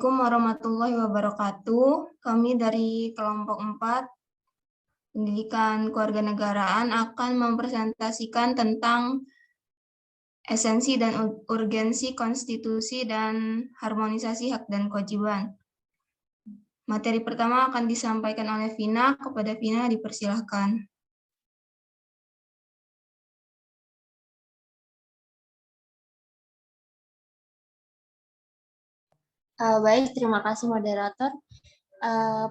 Assalamualaikum warahmatullahi wabarakatuh. Kami dari kelompok 4 Pendidikan Kewarganegaraan akan mempresentasikan tentang esensi dan urgensi konstitusi dan harmonisasi hak dan kewajiban. Materi pertama akan disampaikan oleh Vina. Kepada Vina dipersilahkan. Baik, terima kasih moderator.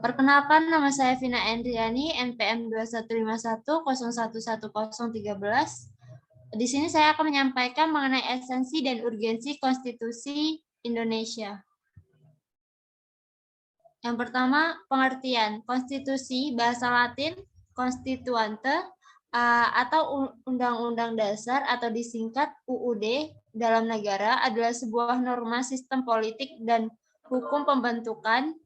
Perkenalkan, nama saya Vina Endriani, NPM 2151011013. Di sini saya akan menyampaikan mengenai esensi dan urgensi konstitusi Indonesia. Yang pertama, pengertian. Konstitusi, bahasa Latin, constituante, atau Undang-Undang Dasar atau disingkat UUD dalam negara adalah sebuah norma sistem politik dan hukum pembentukan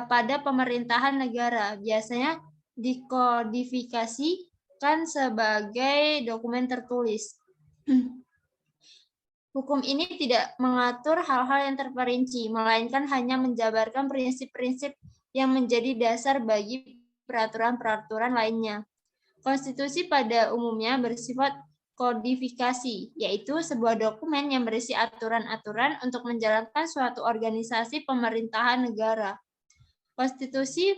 pada pemerintahan negara. Biasanya dikodifikasikan sebagai dokumen tertulis. Hukum ini tidak mengatur hal-hal yang terperinci, melainkan hanya menjabarkan prinsip-prinsip yang menjadi dasar bagi peraturan-peraturan lainnya. Konstitusi pada umumnya bersifat kodifikasi, yaitu sebuah dokumen yang berisi aturan-aturan untuk menjalankan suatu organisasi pemerintahan negara. Konstitusi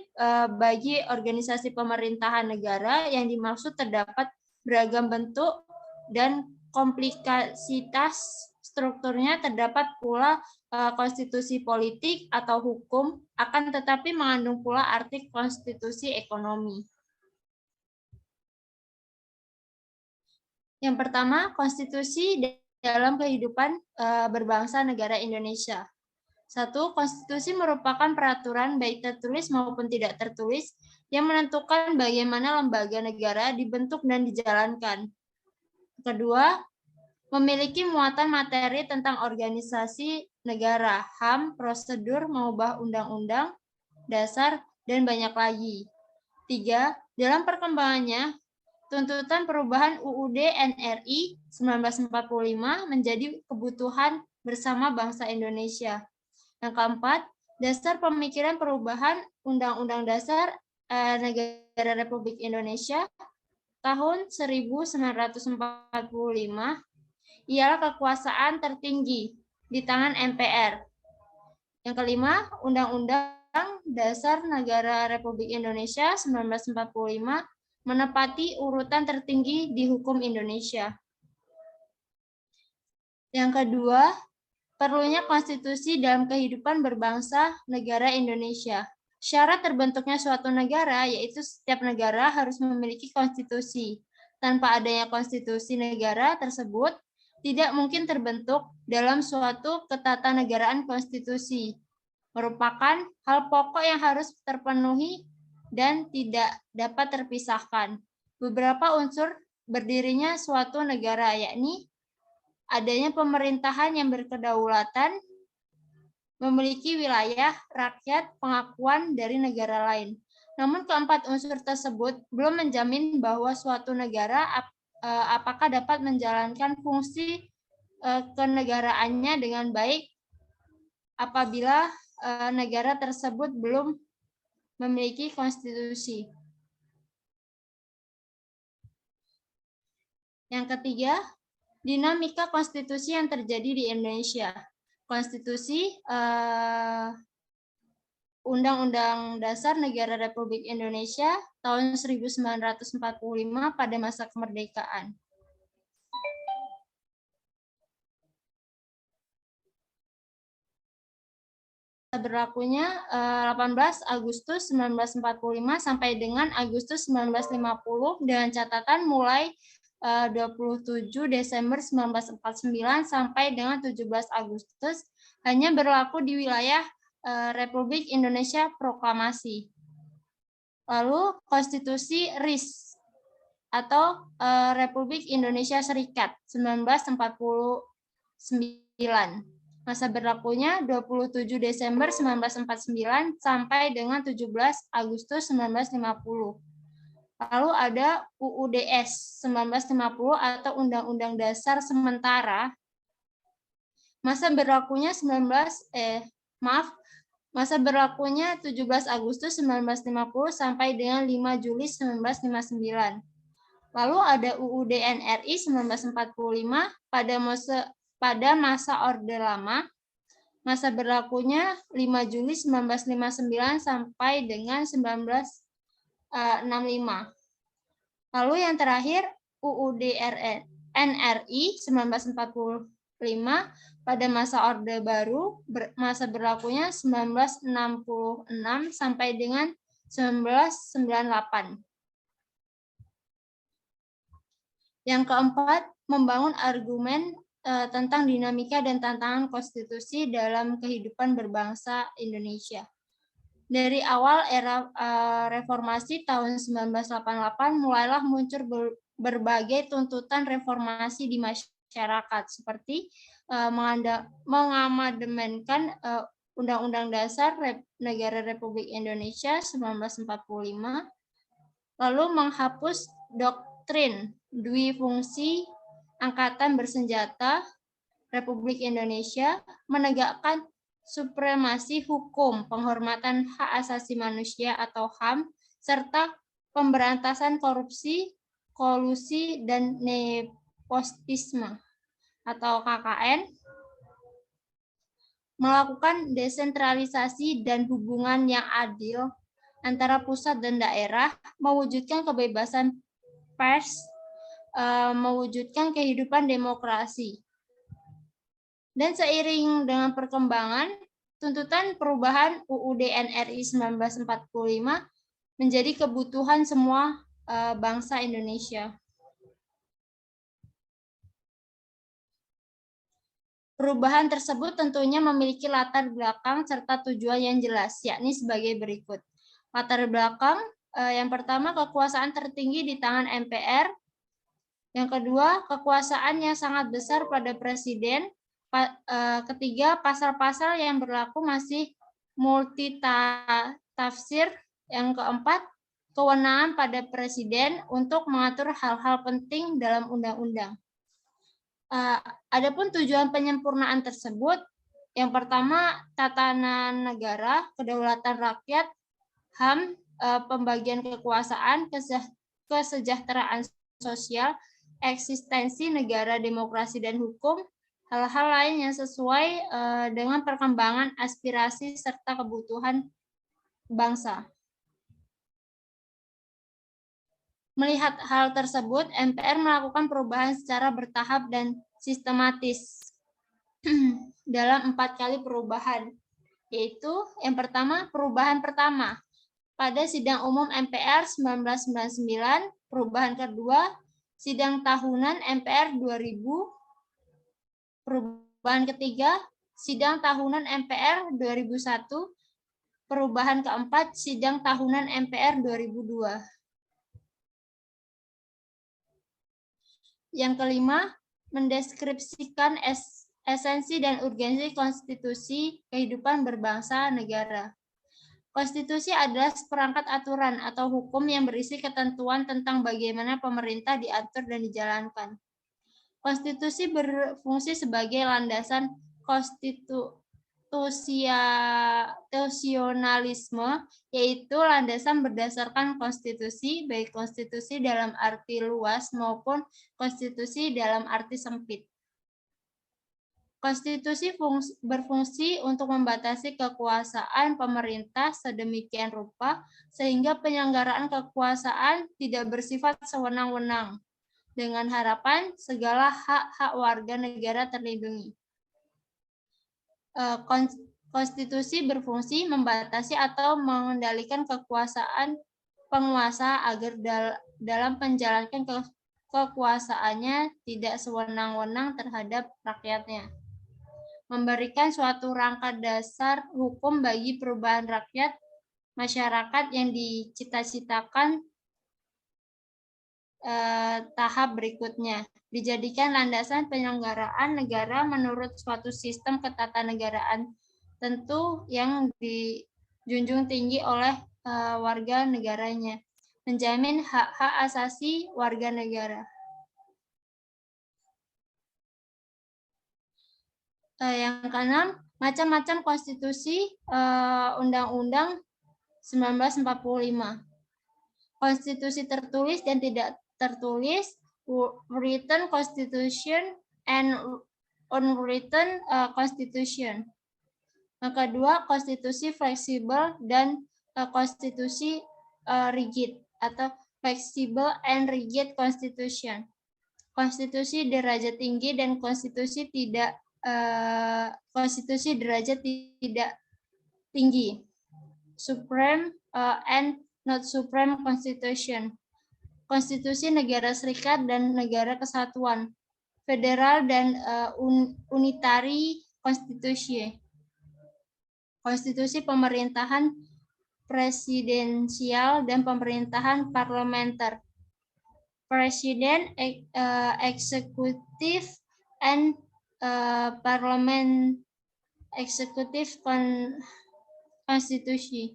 bagi organisasi pemerintahan negara yang dimaksud terdapat beragam bentuk dan kompleksitas strukturnya, terdapat pula konstitusi politik atau hukum, akan tetapi mengandung pula arti konstitusi ekonomi. Yang pertama, konstitusi dalam kehidupan berbangsa negara Indonesia. 1. Konstitusi merupakan peraturan baik tertulis maupun tidak tertulis yang menentukan bagaimana lembaga negara dibentuk dan dijalankan. Kedua, memiliki muatan materi tentang organisasi negara, HAM, prosedur, mengubah undang-undang, dasar, dan banyak lagi. 3. Dalam perkembangannya, tuntutan perubahan UUD NRI 1945 menjadi kebutuhan bersama bangsa Indonesia. Yang keempat, dasar pemikiran perubahan Undang-Undang Dasar Negara Republik Indonesia tahun 1945 ialah kekuasaan tertinggi di tangan MPR. Yang kelima, Undang-Undang Dasar Negara Republik Indonesia 1945 menepati urutan tertinggi di hukum Indonesia. Yang kedua, perlunya konstitusi dalam kehidupan berbangsa negara Indonesia. Syarat terbentuknya suatu negara yaitu setiap negara harus memiliki konstitusi. Tanpa adanya konstitusi negara tersebut, tidak mungkin terbentuk dalam suatu ketatanegaraan konstitusi. Merupakan hal pokok yang harus terpenuhi dan tidak dapat terpisahkan. Beberapa unsur berdirinya suatu negara, yakni adanya pemerintahan yang berkedaulatan, memiliki wilayah, rakyat, pengakuan dari negara lain. Namun keempat unsur tersebut belum menjamin bahwa suatu negara apakah dapat menjalankan fungsi kenegaraannya dengan baik apabila negara tersebut belum memiliki konstitusi. Yang ketiga, dinamika konstitusi yang terjadi di Indonesia. Konstitusi Undang-Undang Dasar Negara Republik Indonesia tahun 1945 pada masa kemerdekaan. Berlakunya 18 Agustus 1945 sampai dengan Agustus 1950 dengan catatan mulai 27 Desember 1949 sampai dengan 17 Agustus hanya berlaku di wilayah Republik Indonesia Proklamasi. Lalu Konstitusi RIS atau Republik Indonesia Serikat 1949. Masa berlakunya 27 Desember 1949 sampai dengan 17 Agustus 1950. Lalu ada UUDS 1950 atau Undang-Undang Dasar Sementara. Masa berlakunya Masa berlakunya 17 Agustus 1950 sampai dengan 5 Juli 1959. Lalu ada UUD NRI 1945 pada masa Orde Lama. Masa berlakunya 5 Juli 1959 sampai dengan 1965. Lalu yang terakhir UUD NRI 1945 pada masa Orde Baru, masa berlakunya 1966 sampai dengan 1998. Yang keempat, membangun argumen tentang dinamika dan tantangan konstitusi dalam kehidupan berbangsa Indonesia. Dari awal era reformasi tahun 1988, mulailah muncul berbagai tuntutan reformasi di masyarakat, seperti mengamandemenkan Undang-Undang Dasar Negara Republik Indonesia 1945, lalu menghapus doktrin dwifungsi Angkatan Bersenjata Republik Indonesia, menegakkan supremasi hukum, penghormatan hak asasi manusia atau HAM, serta pemberantasan korupsi, kolusi, dan nepotisme atau KKN, melakukan desentralisasi dan hubungan yang adil antara pusat dan daerah, mewujudkan kebebasan pers, mewujudkan kehidupan demokrasi. Dan seiring dengan perkembangan, tuntutan perubahan UUD NRI 1945 menjadi kebutuhan semua bangsa Indonesia. Perubahan tersebut tentunya memiliki latar belakang serta tujuan yang jelas, yakni sebagai berikut. Latar belakang, yang pertama, kekuasaan tertinggi di tangan MPR. Yang kedua, kekuasaan yang sangat besar pada presiden. Ketiga, pasal-pasal yang berlaku masih multitafsir. Yang keempat, kewenangan pada presiden untuk mengatur hal-hal penting dalam undang-undang. Adapun tujuan penyempurnaan tersebut, yang pertama, tatanan negara, kedaulatan rakyat, HAM, pembagian kekuasaan, kesejahteraan sosial, eksistensi negara, demokrasi, dan hukum, hal-hal lain yang sesuai dengan perkembangan aspirasi serta kebutuhan bangsa. Melihat hal tersebut, MPR melakukan perubahan secara bertahap dan sistematis dalam 4 kali perubahan, yaitu yang pertama, perubahan pertama pada Sidang Umum MPR 1999, perubahan kedua, Sidang Tahunan MPR 2000, perubahan ketiga, Sidang Tahunan MPR 2001, perubahan keempat, Sidang Tahunan MPR 2002. Yang kelima, mendeskripsikan esensi dan urgensi konstitusi kehidupan berbangsa negara. Konstitusi adalah seperangkat aturan atau hukum yang berisi ketentuan tentang bagaimana pemerintah diatur dan dijalankan. Konstitusi berfungsi sebagai landasan konstitusionalisme, yaitu landasan berdasarkan konstitusi, baik konstitusi dalam arti luas maupun konstitusi dalam arti sempit. Konstitusi berfungsi untuk membatasi kekuasaan pemerintah sedemikian rupa sehingga penyelenggaraan kekuasaan tidak bersifat sewenang-wenang, dengan harapan segala hak-hak warga negara terlindungi. Konstitusi berfungsi membatasi atau mengendalikan kekuasaan penguasa agar dalam menjalankan kekuasaannya tidak sewenang-wenang terhadap rakyatnya. Memberikan suatu rangka dasar hukum bagi perubahan rakyat masyarakat yang dicita-citakan tahap berikutnya. Dijadikan landasan penyelenggaraan negara menurut suatu sistem ketatanegaraan tentu yang dijunjung tinggi oleh warga negaranya. Menjamin hak-hak asasi warga negara. Yang keenam, Macam-macam konstitusi, Undang-Undang 1945. Konstitusi tertulis dan tidak tertulis, written constitution and unwritten constitution. Yang kedua, konstitusi fleksibel dan konstitusi rigid atau flexible and rigid constitution. Konstitusi derajat tinggi dan konstitusi derajat tidak tinggi. Supreme and not supreme constitution. Konstitusi negara serikat dan negara kesatuan. Federal dan unitary constitution. Konstitusi pemerintahan presidensial dan pemerintahan parlementer. Presiden, executive, and parliament executive konstitusi.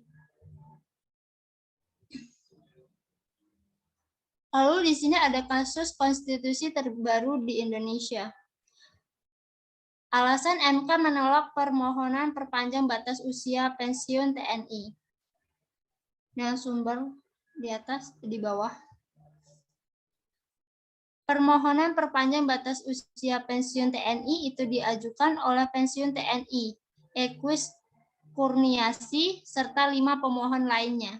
Lalu di sini ada kasus konstitusi terbaru di Indonesia. Alasan MK menolak permohonan perpanjang batas usia pensiun TNI. Nah, sumber di atas, di bawah. Permohonan perpanjang batas usia pensiun TNI itu diajukan oleh pensiun TNI, Equus Kurniasi, serta 5 pemohon lainnya.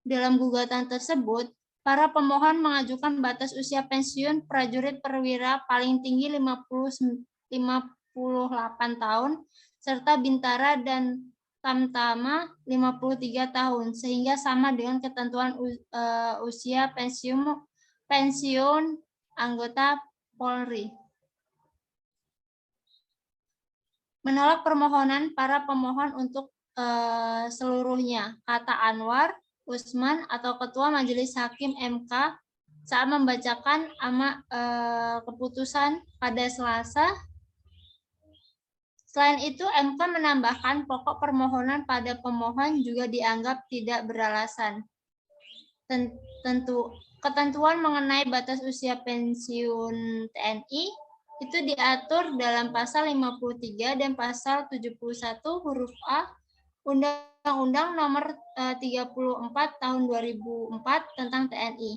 Dalam gugatan tersebut, para pemohon mengajukan batas usia pensiun prajurit perwira paling tinggi 58 tahun, serta bintara dan tamtama 53 tahun, sehingga sama dengan ketentuan usia pensiun anggota Polri. Menolak permohonan para pemohon untuk seluruhnya, kata Anwar Usman atau Ketua Majelis Hakim MK saat membacakan keputusan pada Selasa. Selain itu, MK menambahkan pokok permohonan pada pemohon juga dianggap tidak beralasan. Ketentuan mengenai batas usia pensiun TNI itu diatur dalam pasal 53 dan pasal 71 huruf A Undang-Undang Nomor 34 Tahun 2004 tentang TNI.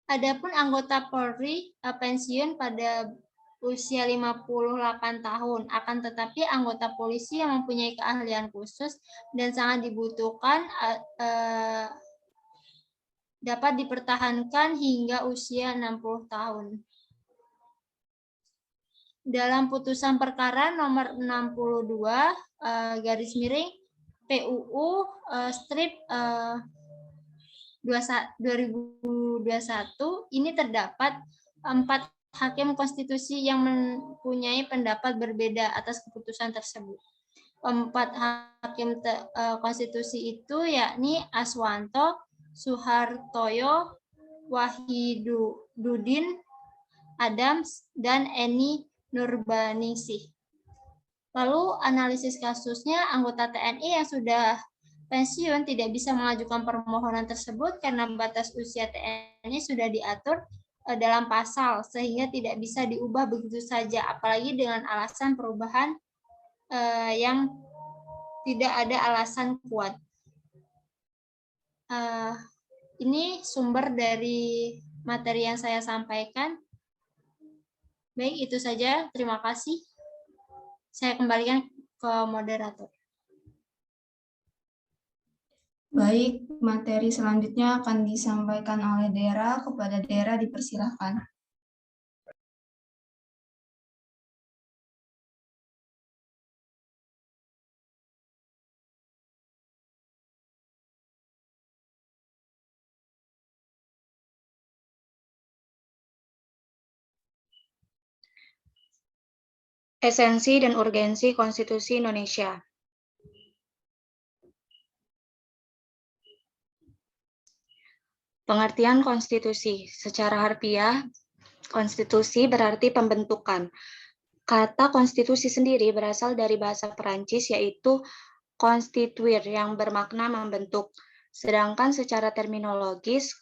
Adapun anggota Polri pensiun pada usia 58 tahun, akan tetapi anggota polisi yang mempunyai keahlian khusus dan sangat dibutuhkan dapat dipertahankan hingga usia 60 tahun. Dalam putusan perkara nomor 62 garis miring PUU strip 2021 ini terdapat 4 hakim konstitusi yang mempunyai pendapat berbeda atas keputusan tersebut. 4 hakim konstitusi itu yakni Aswanto, Suhartoyo, Wahidudin, Adams, dan Eni Nurbaningsih. Lalu analisis kasusnya, anggota TNI yang sudah pensiun tidak bisa mengajukan permohonan tersebut karena batas usia TNI sudah diatur dalam pasal sehingga tidak bisa diubah begitu saja, apalagi dengan alasan perubahan yang tidak ada alasan kuat. Ini sumber dari materi yang saya sampaikan. Baik, itu saja. Terima kasih. Saya kembalikan ke moderator. Baik, materi selanjutnya akan disampaikan oleh Dera. Kepada Dera dipersilahkan. Esensi dan urgensi Konstitusi Indonesia. Pengertian konstitusi. Secara harfiah, konstitusi berarti pembentukan. Kata konstitusi sendiri berasal dari bahasa Perancis yaitu constituir yang bermakna membentuk. Sedangkan secara terminologis,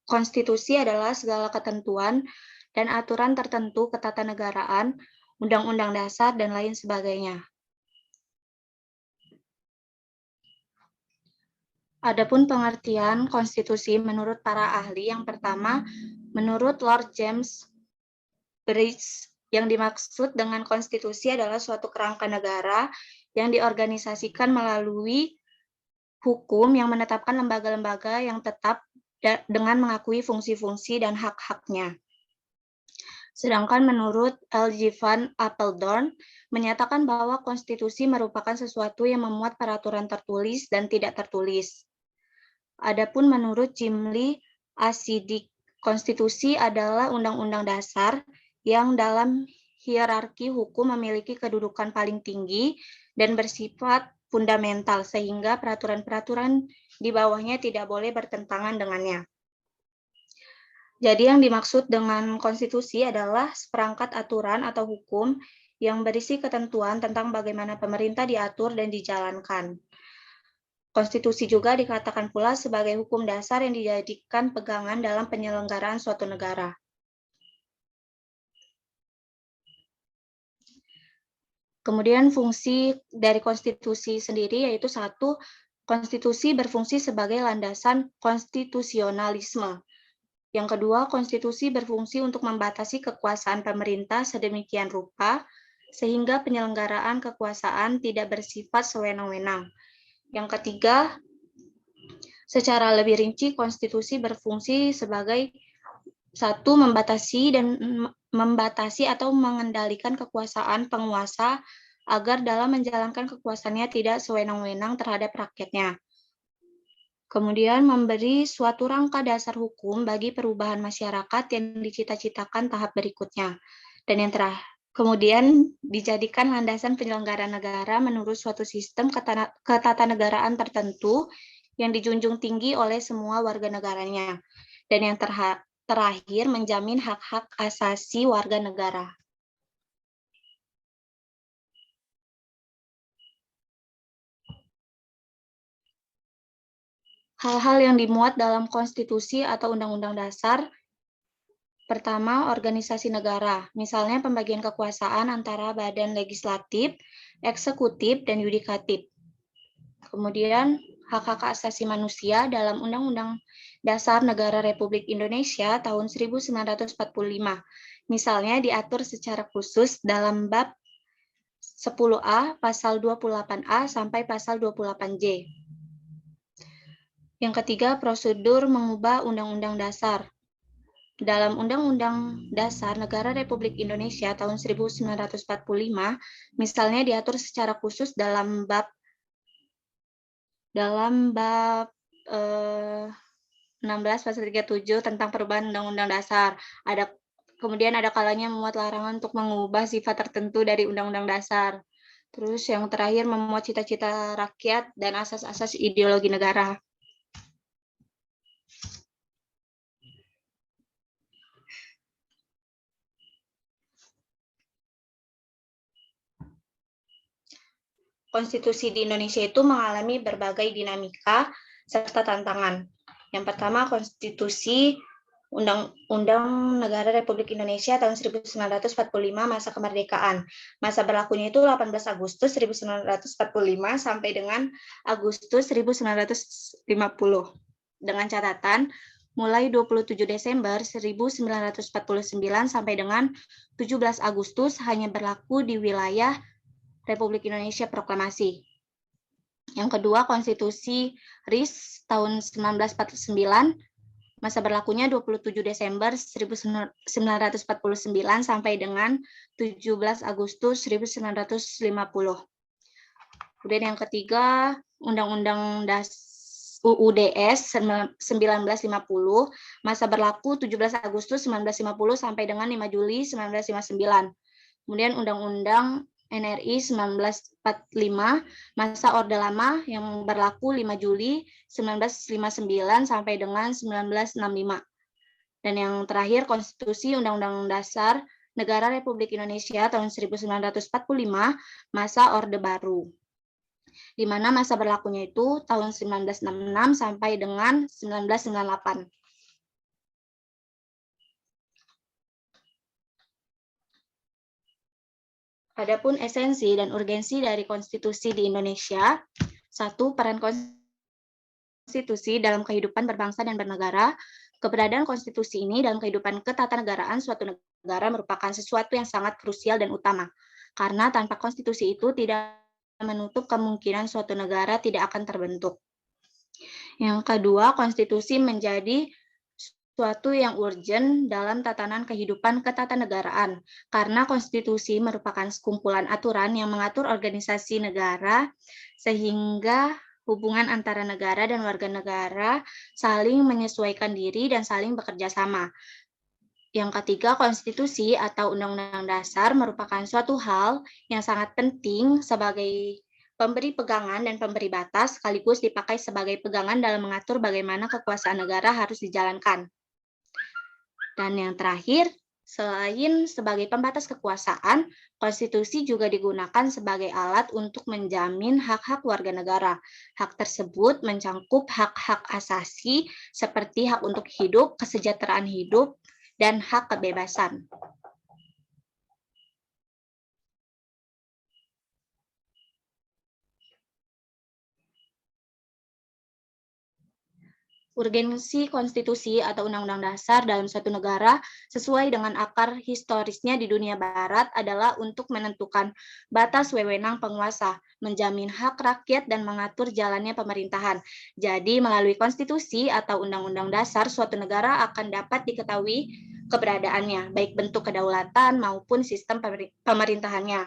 konstitusi adalah segala ketentuan dan aturan tertentu ketatanegaraan, undang-undang dasar, dan lain sebagainya. Adapun pengertian konstitusi menurut para ahli, yang pertama, menurut Lord James Bridges, yang dimaksud dengan konstitusi adalah suatu kerangka negara yang diorganisasikan melalui hukum yang menetapkan lembaga-lembaga yang tetap dengan mengakui fungsi-fungsi dan hak-haknya. Sedangkan menurut L.G. van Apeldoorn menyatakan bahwa konstitusi merupakan sesuatu yang memuat peraturan tertulis dan tidak tertulis. Adapun menurut Jim Lee Asidik, konstitusi adalah undang-undang dasar yang dalam hierarki hukum memiliki kedudukan paling tinggi dan bersifat fundamental, sehingga peraturan-peraturan di bawahnya tidak boleh bertentangan dengannya. Jadi yang dimaksud dengan konstitusi adalah seperangkat aturan atau hukum yang berisi ketentuan tentang bagaimana pemerintah diatur dan dijalankan. Konstitusi juga dikatakan pula sebagai hukum dasar yang dijadikan pegangan dalam penyelenggaraan suatu negara. Kemudian fungsi dari konstitusi sendiri yaitu satu, konstitusi berfungsi sebagai landasan konstitusionalisme. Yang kedua, konstitusi berfungsi untuk membatasi kekuasaan pemerintah sedemikian rupa sehingga penyelenggaraan kekuasaan tidak bersifat sewenang-wenang. Yang ketiga, secara lebih rinci, konstitusi berfungsi sebagai satu, membatasi atau mengendalikan kekuasaan penguasa agar dalam menjalankan kekuasaannya tidak sewenang-wenang terhadap rakyatnya. Kemudian memberi suatu rangka dasar hukum bagi perubahan masyarakat yang dicita-citakan tahap berikutnya. Dan yang terakhir, kemudian dijadikan landasan penyelenggaraan negara menurut suatu sistem ketatanegaraan tertentu yang dijunjung tinggi oleh semua warga negaranya. Dan yang terakhir, menjamin hak-hak asasi warga negara. Hal-hal yang dimuat dalam konstitusi atau undang-undang dasar. Pertama, organisasi negara, misalnya pembagian kekuasaan antara badan legislatif, eksekutif, dan yudikatif. Kemudian, hak-hak asasi manusia dalam Undang-Undang Dasar Negara Republik Indonesia tahun 1945. Misalnya diatur secara khusus dalam bab 10A, pasal 28A sampai pasal 28J. Yang ketiga, prosedur mengubah Undang-Undang Dasar. Dalam Undang-Undang Dasar Negara Republik Indonesia tahun 1945, misalnya diatur secara khusus dalam bab 16 pasal 37 tentang perubahan Undang-Undang Dasar. Kemudian ada kalanya memuat larangan untuk mengubah sifat tertentu dari Undang-Undang Dasar. Terus yang terakhir memuat cita-cita rakyat dan asas-asas ideologi negara. Konstitusi di Indonesia itu mengalami berbagai dinamika serta tantangan. Yang pertama, konstitusi Undang-Undang Negara Republik Indonesia tahun 1945 masa kemerdekaan. Masa berlakunya itu 18 Agustus 1945 sampai dengan Agustus 1950. Dengan catatan, mulai 27 Desember 1949 sampai dengan 17 Agustus hanya berlaku di wilayah Republik Indonesia Proklamasi. Yang kedua, Konstitusi RIS tahun 1949, masa berlakunya 27 Desember 1949 sampai dengan 17 Agustus 1950. Kemudian yang ketiga, Undang-Undang UUDS 1950, masa berlaku 17 Agustus 1950 sampai dengan 5 Juli 1959. Kemudian Undang-Undang NRI 1945, masa Orde Lama yang berlaku 5 Juli 1959 sampai dengan 1965. Dan yang terakhir, Konstitusi Undang-Undang Dasar Negara Republik Indonesia tahun 1945, masa Orde Baru. Di mana masa berlakunya itu tahun 1966 sampai dengan 1998. Adapun esensi dan urgensi dari konstitusi di Indonesia, satu, peran konstitusi dalam kehidupan berbangsa dan bernegara. Keberadaan konstitusi ini dalam kehidupan ketatanegaraan suatu negara merupakan sesuatu yang sangat krusial dan utama. Karena tanpa konstitusi itu tidak menutup kemungkinan suatu negara tidak akan terbentuk. Yang kedua, konstitusi menjadi suatu yang urgent dalam tatanan kehidupan ketatanegaraan, karena konstitusi merupakan sekumpulan aturan yang mengatur organisasi negara, sehingga hubungan antara negara dan warga negara saling menyesuaikan diri dan saling bekerja sama. Yang ketiga, konstitusi atau undang-undang dasar merupakan suatu hal yang sangat penting sebagai pemberi pegangan dan pemberi batas, sekaligus dipakai sebagai pegangan dalam mengatur bagaimana kekuasaan negara harus dijalankan. Dan yang terakhir, selain sebagai pembatas kekuasaan, konstitusi juga digunakan sebagai alat untuk menjamin hak-hak warga negara. Hak tersebut mencangkup hak-hak asasi seperti hak untuk hidup, kesejahteraan hidup, dan hak kebebasan. Urgensi konstitusi atau undang-undang dasar dalam suatu negara sesuai dengan akar historisnya di dunia barat adalah untuk menentukan batas wewenang penguasa, menjamin hak rakyat, dan mengatur jalannya pemerintahan. Jadi, melalui konstitusi atau undang-undang dasar, suatu negara akan dapat diketahui keberadaannya, baik bentuk kedaulatan maupun sistem pemerintahannya.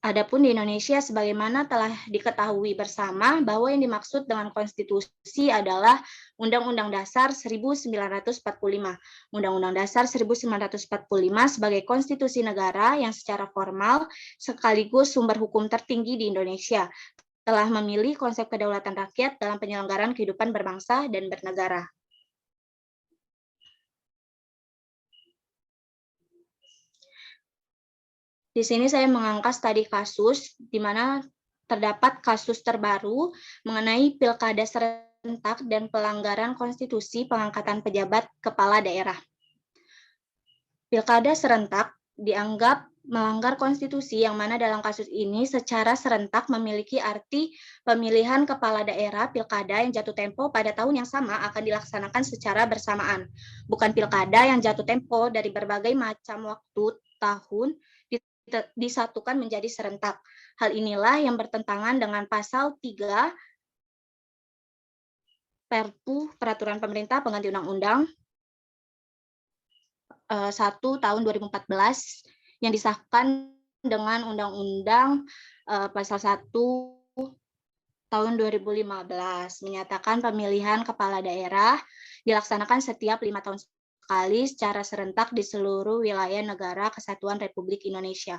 Adapun di Indonesia, sebagaimana telah diketahui bersama bahwa yang dimaksud dengan konstitusi adalah Undang-Undang Dasar 1945. Undang-Undang Dasar 1945 sebagai konstitusi negara yang secara formal sekaligus sumber hukum tertinggi di Indonesia, telah memilih konsep kedaulatan rakyat dalam penyelenggaraan kehidupan berbangsa dan bernegara. Di sini saya mengangkat studi kasus di mana terdapat kasus terbaru mengenai pilkada serentak dan pelanggaran konstitusi pengangkatan pejabat kepala daerah. Pilkada serentak dianggap melanggar konstitusi, yang mana dalam kasus ini secara serentak memiliki arti pemilihan kepala daerah pilkada yang jatuh tempo pada tahun yang sama akan dilaksanakan secara bersamaan. Bukan pilkada yang jatuh tempo dari berbagai macam waktu, tahun, disatukan menjadi serentak. Hal inilah yang bertentangan dengan pasal 3 Perpu Peraturan Pemerintah Pengganti Undang-Undang 1 tahun 2014 yang disahkan dengan Undang-Undang pasal 1 tahun 2015 menyatakan pemilihan kepala daerah dilaksanakan setiap 5 tahun sekali secara serentak di seluruh wilayah negara Kesatuan Republik Indonesia.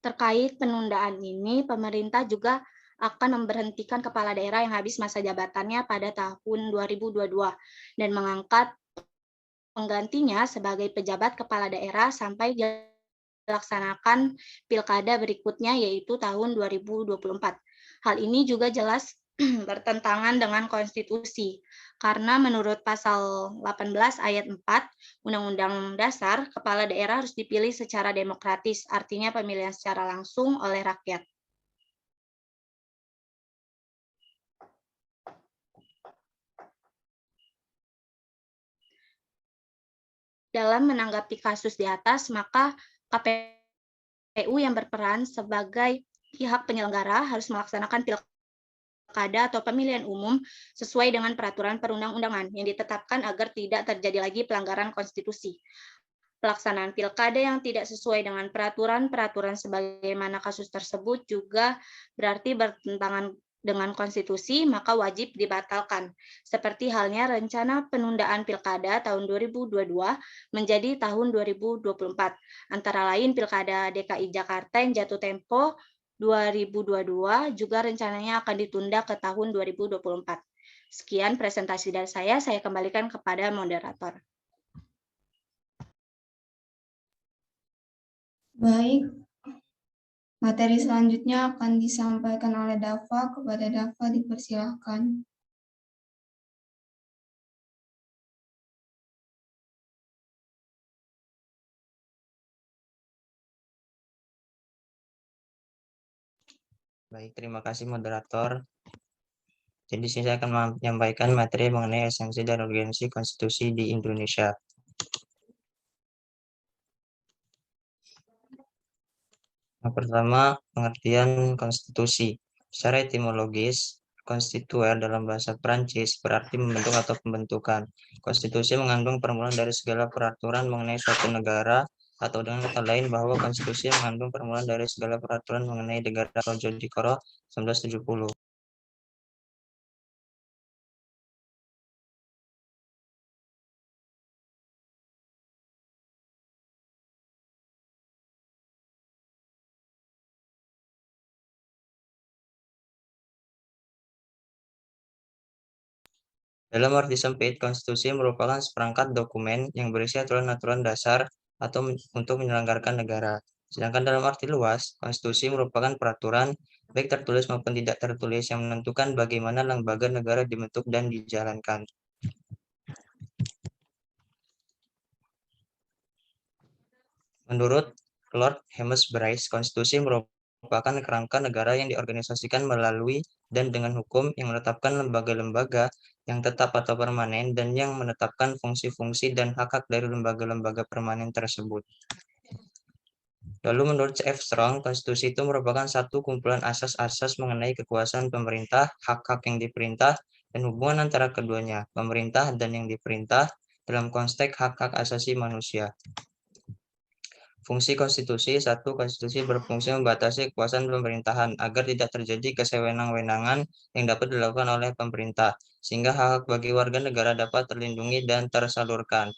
Terkait penundaan ini, pemerintah juga akan memberhentikan kepala daerah yang habis masa jabatannya pada tahun 2022 dan mengangkat penggantinya sebagai pejabat kepala daerah sampai dilaksanakan pilkada berikutnya, yaitu tahun 2024. Hal ini juga jelas bertentangan dengan konstitusi, karena menurut pasal 18 ayat 4 Undang-Undang Dasar, kepala daerah harus dipilih secara demokratis, artinya pemilihan secara langsung oleh rakyat. Dalam menanggapi kasus di atas, maka KPU yang berperan sebagai pihak penyelenggara harus melaksanakan pilkada atau pemilihan umum sesuai dengan peraturan perundang-undangan yang ditetapkan agar tidak terjadi lagi pelanggaran konstitusi. Pelaksanaan pilkada yang tidak sesuai dengan peraturan-peraturan sebagaimana kasus tersebut juga berarti bertentangan dengan konstitusi, maka wajib dibatalkan. Seperti halnya rencana penundaan pilkada tahun 2022 menjadi tahun 2024. Antara lain pilkada DKI Jakarta yang jatuh tempo 2022 juga rencananya akan ditunda ke tahun 2024. Sekian presentasi dari saya kembalikan kepada moderator. Baik, materi selanjutnya akan disampaikan oleh Dava. Kepada Dava dipersilahkan. Baik, terima kasih moderator. Jadi di sini saya akan menyampaikan materi mengenai esensi dan urgensi konstitusi di Indonesia. Yang pertama, pengertian konstitusi. Secara etimologis, konstituer dalam bahasa Prancis berarti membentuk atau pembentukan. Konstitusi mengandung permulaan dari segala peraturan mengenai suatu negara, atau dengan kata lain bahwa konstitusi mengandung permulaan dari segala peraturan mengenai negara Rojodikoro 1970. Dalam arti sempit, konstitusi merupakan seperangkat dokumen yang berisi aturan-aturan dasar atau untuk menyelenggarakan negara. Sedangkan dalam arti luas, konstitusi merupakan peraturan, baik tertulis maupun tidak tertulis, yang menentukan bagaimana lembaga negara dibentuk dan dijalankan. Menurut Lord Hammersbrise, konstitusi merupakan kerangka negara yang diorganisasikan melalui dan dengan hukum, yang menetapkan lembaga-lembaga yang tetap atau permanen, dan yang menetapkan fungsi-fungsi dan hak-hak dari lembaga-lembaga permanen tersebut. Lalu menurut C.F. Strong, konstitusi itu merupakan satu kumpulan asas-asas mengenai kekuasaan pemerintah, hak-hak yang diperintah, dan hubungan antara keduanya, pemerintah dan yang diperintah, dalam konteks hak-hak asasi manusia. Fungsi konstitusi. 1. Konstitusi berfungsi membatasi kekuasaan pemerintahan agar tidak terjadi kesewenang-wenangan yang dapat dilakukan oleh pemerintah, sehingga hak-hak bagi warga negara dapat terlindungi dan tersalurkan.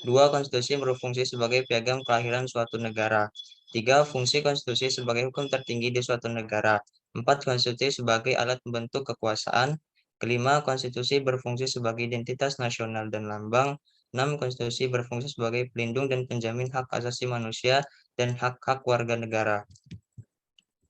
2. Konstitusi berfungsi sebagai piagam kelahiran suatu negara. 3. Fungsi konstitusi sebagai hukum tertinggi di suatu negara. 4. Konstitusi sebagai alat pembentuk kekuasaan. 5. Konstitusi berfungsi sebagai identitas nasional dan lambang. 6. Konstitusi berfungsi sebagai pelindung dan penjamin hak asasi manusia dan hak-hak warga negara.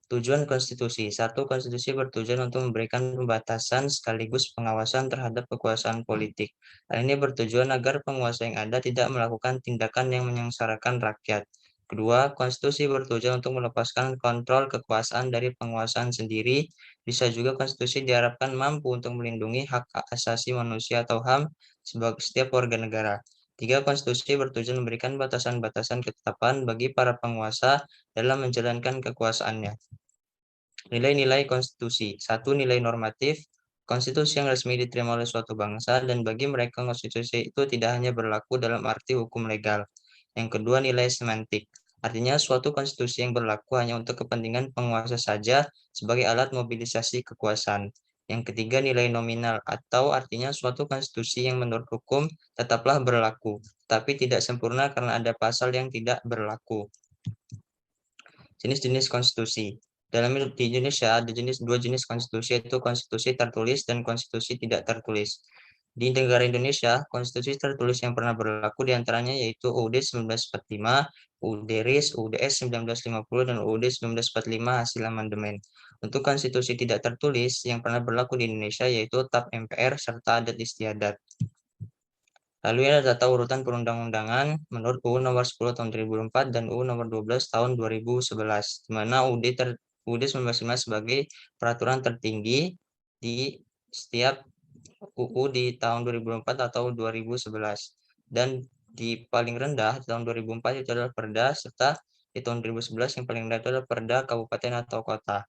Tujuan konstitusi. 1. Konstitusi bertujuan untuk memberikan pembatasan sekaligus pengawasan terhadap kekuasaan politik. Hal ini bertujuan agar penguasa yang ada tidak melakukan tindakan yang menyengsarakan rakyat. Kedua, konstitusi bertujuan untuk melepaskan kontrol kekuasaan dari penguasaan sendiri. Bisa juga konstitusi diharapkan mampu untuk melindungi hak asasi manusia atau HAM sebagai setiap warga negara. 3. Konstitusi bertujuan memberikan batasan-batasan ketetapan bagi para penguasa dalam menjalankan kekuasaannya. Nilai-nilai konstitusi. 1. Nilai normatif. Konstitusi yang resmi diterima oleh suatu bangsa, dan bagi mereka konstitusi itu tidak hanya berlaku dalam arti hukum legal. Yang kedua, nilai semantik. Artinya suatu konstitusi yang berlaku hanya untuk kepentingan penguasa saja sebagai alat mobilisasi kekuasaan. Yang ketiga, nilai nominal, atau artinya suatu konstitusi yang menurut hukum tetaplah berlaku, tapi tidak sempurna karena ada pasal yang tidak berlaku. Jenis-jenis konstitusi. Di Indonesia ada dua jenis konstitusi, yaitu konstitusi tertulis dan konstitusi tidak tertulis. Di negara Indonesia, konstitusi tertulis yang pernah berlaku diantaranya yaitu UUD 1945, UUD RIS, UUD S 1950, dan UUD 1945 hasil amandemen. Untuk konstitusi tidak tertulis yang pernah berlaku di Indonesia yaitu TAP MPR serta adat istiadat. Lalu ini ada data urutan perundang-undangan menurut UU nomor 10 tahun 2004 dan UU nomor 12 tahun 2011, di mana UUD 1945 sebagai peraturan tertinggi di setiap UU di tahun 2004 atau 2011, dan di paling rendah di tahun 2004 itu adalah Perda, serta di tahun 2011 yang paling rendah itu adalah Perda kabupaten atau kota.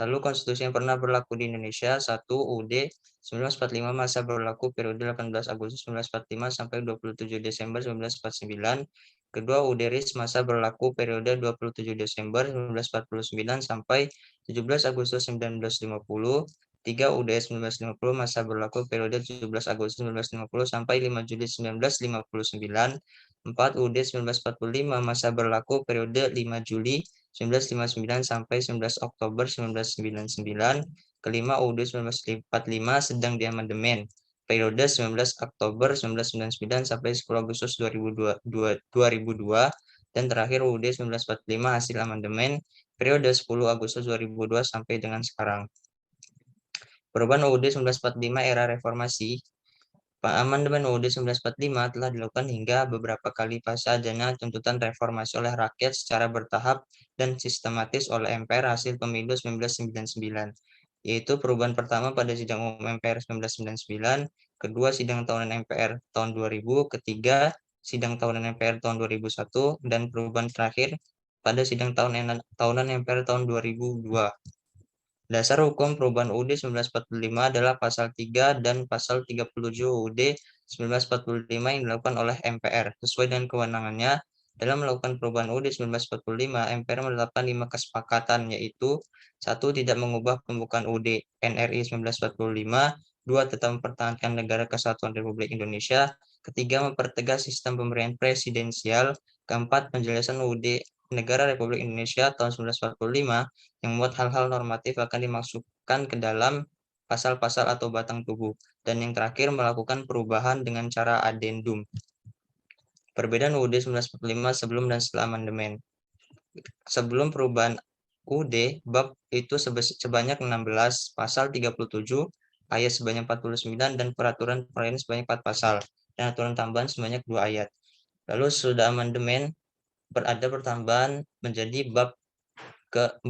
Lalu konstitusi yang pernah berlaku di Indonesia. 1. UUD 1945 masa berlaku periode 18 Agustus 1945 sampai 27 Desember 1949. Kedua, UUD RIS masa berlaku periode 27 Desember 1949 sampai 17 Agustus 1950. 3. UUD 1950 masa berlaku periode 17 Agustus 1950 sampai 5 Juli 1959. 4. UUD 1945 masa berlaku periode 5 Juli 1959 sampai 19 Oktober 1999. Kelima, UUD 1945 sedang diamandemen periode 19 Oktober 1999 sampai 10 Agustus 2002. Dan terakhir UUD 1945 hasil amandemen periode 10 Agustus 2002 sampai dengan sekarang. Perubahan UUD 1945 era reformasi. Amandemen UUD 1945 telah dilakukan hingga beberapa kali pasca adanya tuntutan reformasi oleh rakyat secara bertahap dan sistematis oleh MPR hasil pemilu 1999, yaitu perubahan pertama pada sidang umum MPR 1999, kedua sidang tahunan MPR tahun 2000, ketiga sidang tahunan MPR tahun 2001, dan perubahan terakhir pada sidang tahunan MPR tahun 2002. Dasar hukum perubahan UUD 1945 adalah pasal 3 dan pasal 37 UUD 1945 yang dilakukan oleh MPR. Sesuai dengan kewenangannya, dalam melakukan perubahan UUD 1945, MPR menetapkan 5 kesepakatan, yaitu 1. Tidak mengubah pembukaan UUD NRI 1945, 2. Tetap mempertahankan Negara Kesatuan Republik Indonesia, ketiga. Mempertegas sistem pemerintahan presidensial, keempat. Penjelasan UUD Negara Republik Indonesia tahun 1945 yang membuat hal-hal normatif akan dimasukkan ke dalam pasal-pasal atau batang tubuh. Dan yang terakhir, melakukan perubahan dengan cara adendum. Perbedaan UUD 1945 sebelum dan setelah amandemen. Sebelum perubahan UUD, bab itu sebanyak 16, pasal 37, ayat sebanyak 49, dan peraturan perayaan sebanyak 4 pasal, dan aturan tambahan sebanyak 2 ayat. Lalu sudah amandemen, ada pertambahan menjadi bab 21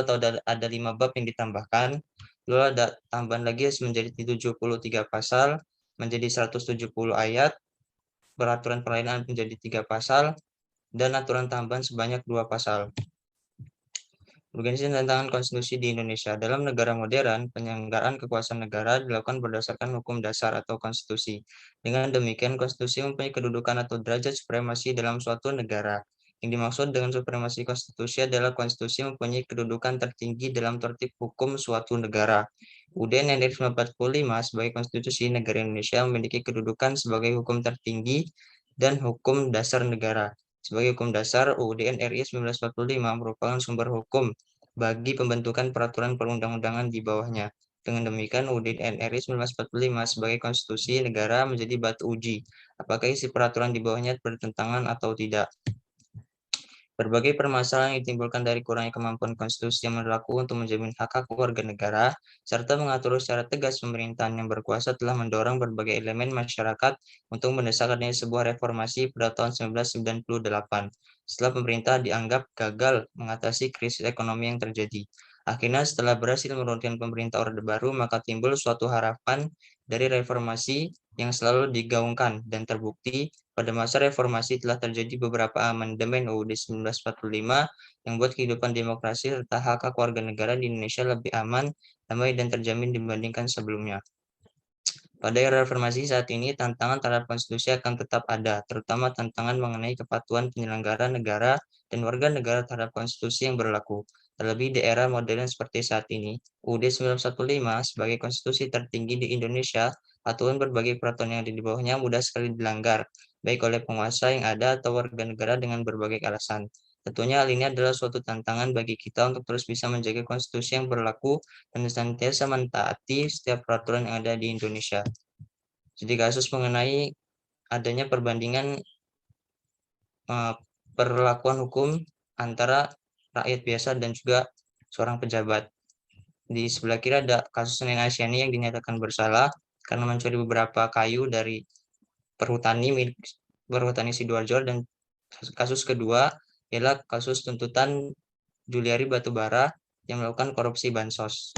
atau ada 5 bab yang ditambahkan. Lalu ada tambahan lagi menjadi 73 pasal, menjadi 170 ayat, peraturan perlayanan menjadi 3 pasal, dan aturan tambahan sebanyak 2 pasal. Organisasi dan tantangan konstitusi di Indonesia. Dalam negara modern, penyelenggaraan kekuasaan negara dilakukan berdasarkan hukum dasar atau konstitusi. Dengan demikian, konstitusi mempunyai kedudukan atau derajat supremasi dalam suatu negara. Yang dimaksud dengan supremasi konstitusi adalah konstitusi mempunyai kedudukan tertinggi dalam tertib hukum suatu negara. UUD NRI 1945 sebagai konstitusi negara Indonesia memiliki kedudukan sebagai hukum tertinggi dan hukum dasar negara. Sebagai hukum dasar, UUD NRI 1945 merupakan sumber hukum bagi pembentukan peraturan perundang-undangan di bawahnya. Dengan demikian, UUD NRI 1945 sebagai konstitusi negara menjadi batu uji apakah isi peraturan di bawahnya bertentangan atau tidak. Berbagai permasalahan yang ditimbulkan dari kurangnya kemampuan konstitusi yang berlaku untuk menjamin hak-hak warga negara, serta mengatur secara tegas pemerintahan yang berkuasa telah mendorong berbagai elemen masyarakat untuk mendesak adanya sebuah reformasi pada tahun 1998, setelah pemerintah dianggap gagal mengatasi krisis ekonomi yang terjadi. Akhirnya setelah berhasil menurunkan pemerintah Orde Baru, maka timbul suatu harapan dari reformasi yang selalu digaungkan, dan terbukti pada masa reformasi telah terjadi beberapa amandemen UUD 1945 yang membuat kehidupan demokrasi serta hak-hak warga negara di Indonesia lebih aman, damai, dan terjamin dibandingkan sebelumnya. Pada era reformasi saat ini, tantangan terhadap konstitusi akan tetap ada, terutama tantangan mengenai kepatuhan penyelenggara negara dan warga negara terhadap konstitusi yang berlaku. Terlebih di era modern seperti saat ini, UUD 1945 sebagai konstitusi tertinggi di Indonesia, aturan berbagai peraturan yang ada di bawahnya mudah sekali dilanggar, baik oleh penguasa yang ada atau warga negara dengan berbagai alasan. Tentunya hal ini adalah suatu tantangan bagi kita untuk terus bisa menjaga konstitusi yang berlaku dan senantiasa mentaati setiap peraturan yang ada di Indonesia. Jadi kasus mengenai adanya perbandingan perlakuan hukum antara rakyat biasa dan juga seorang pejabat. Di sebelah kiri ada kasus Nenek Asyani yang dinyatakan bersalah karena mencuri beberapa kayu dari perhutani Sidoarjo, dan kasus kedua ialah kasus tuntutan Juliari Batubara yang melakukan korupsi bansos.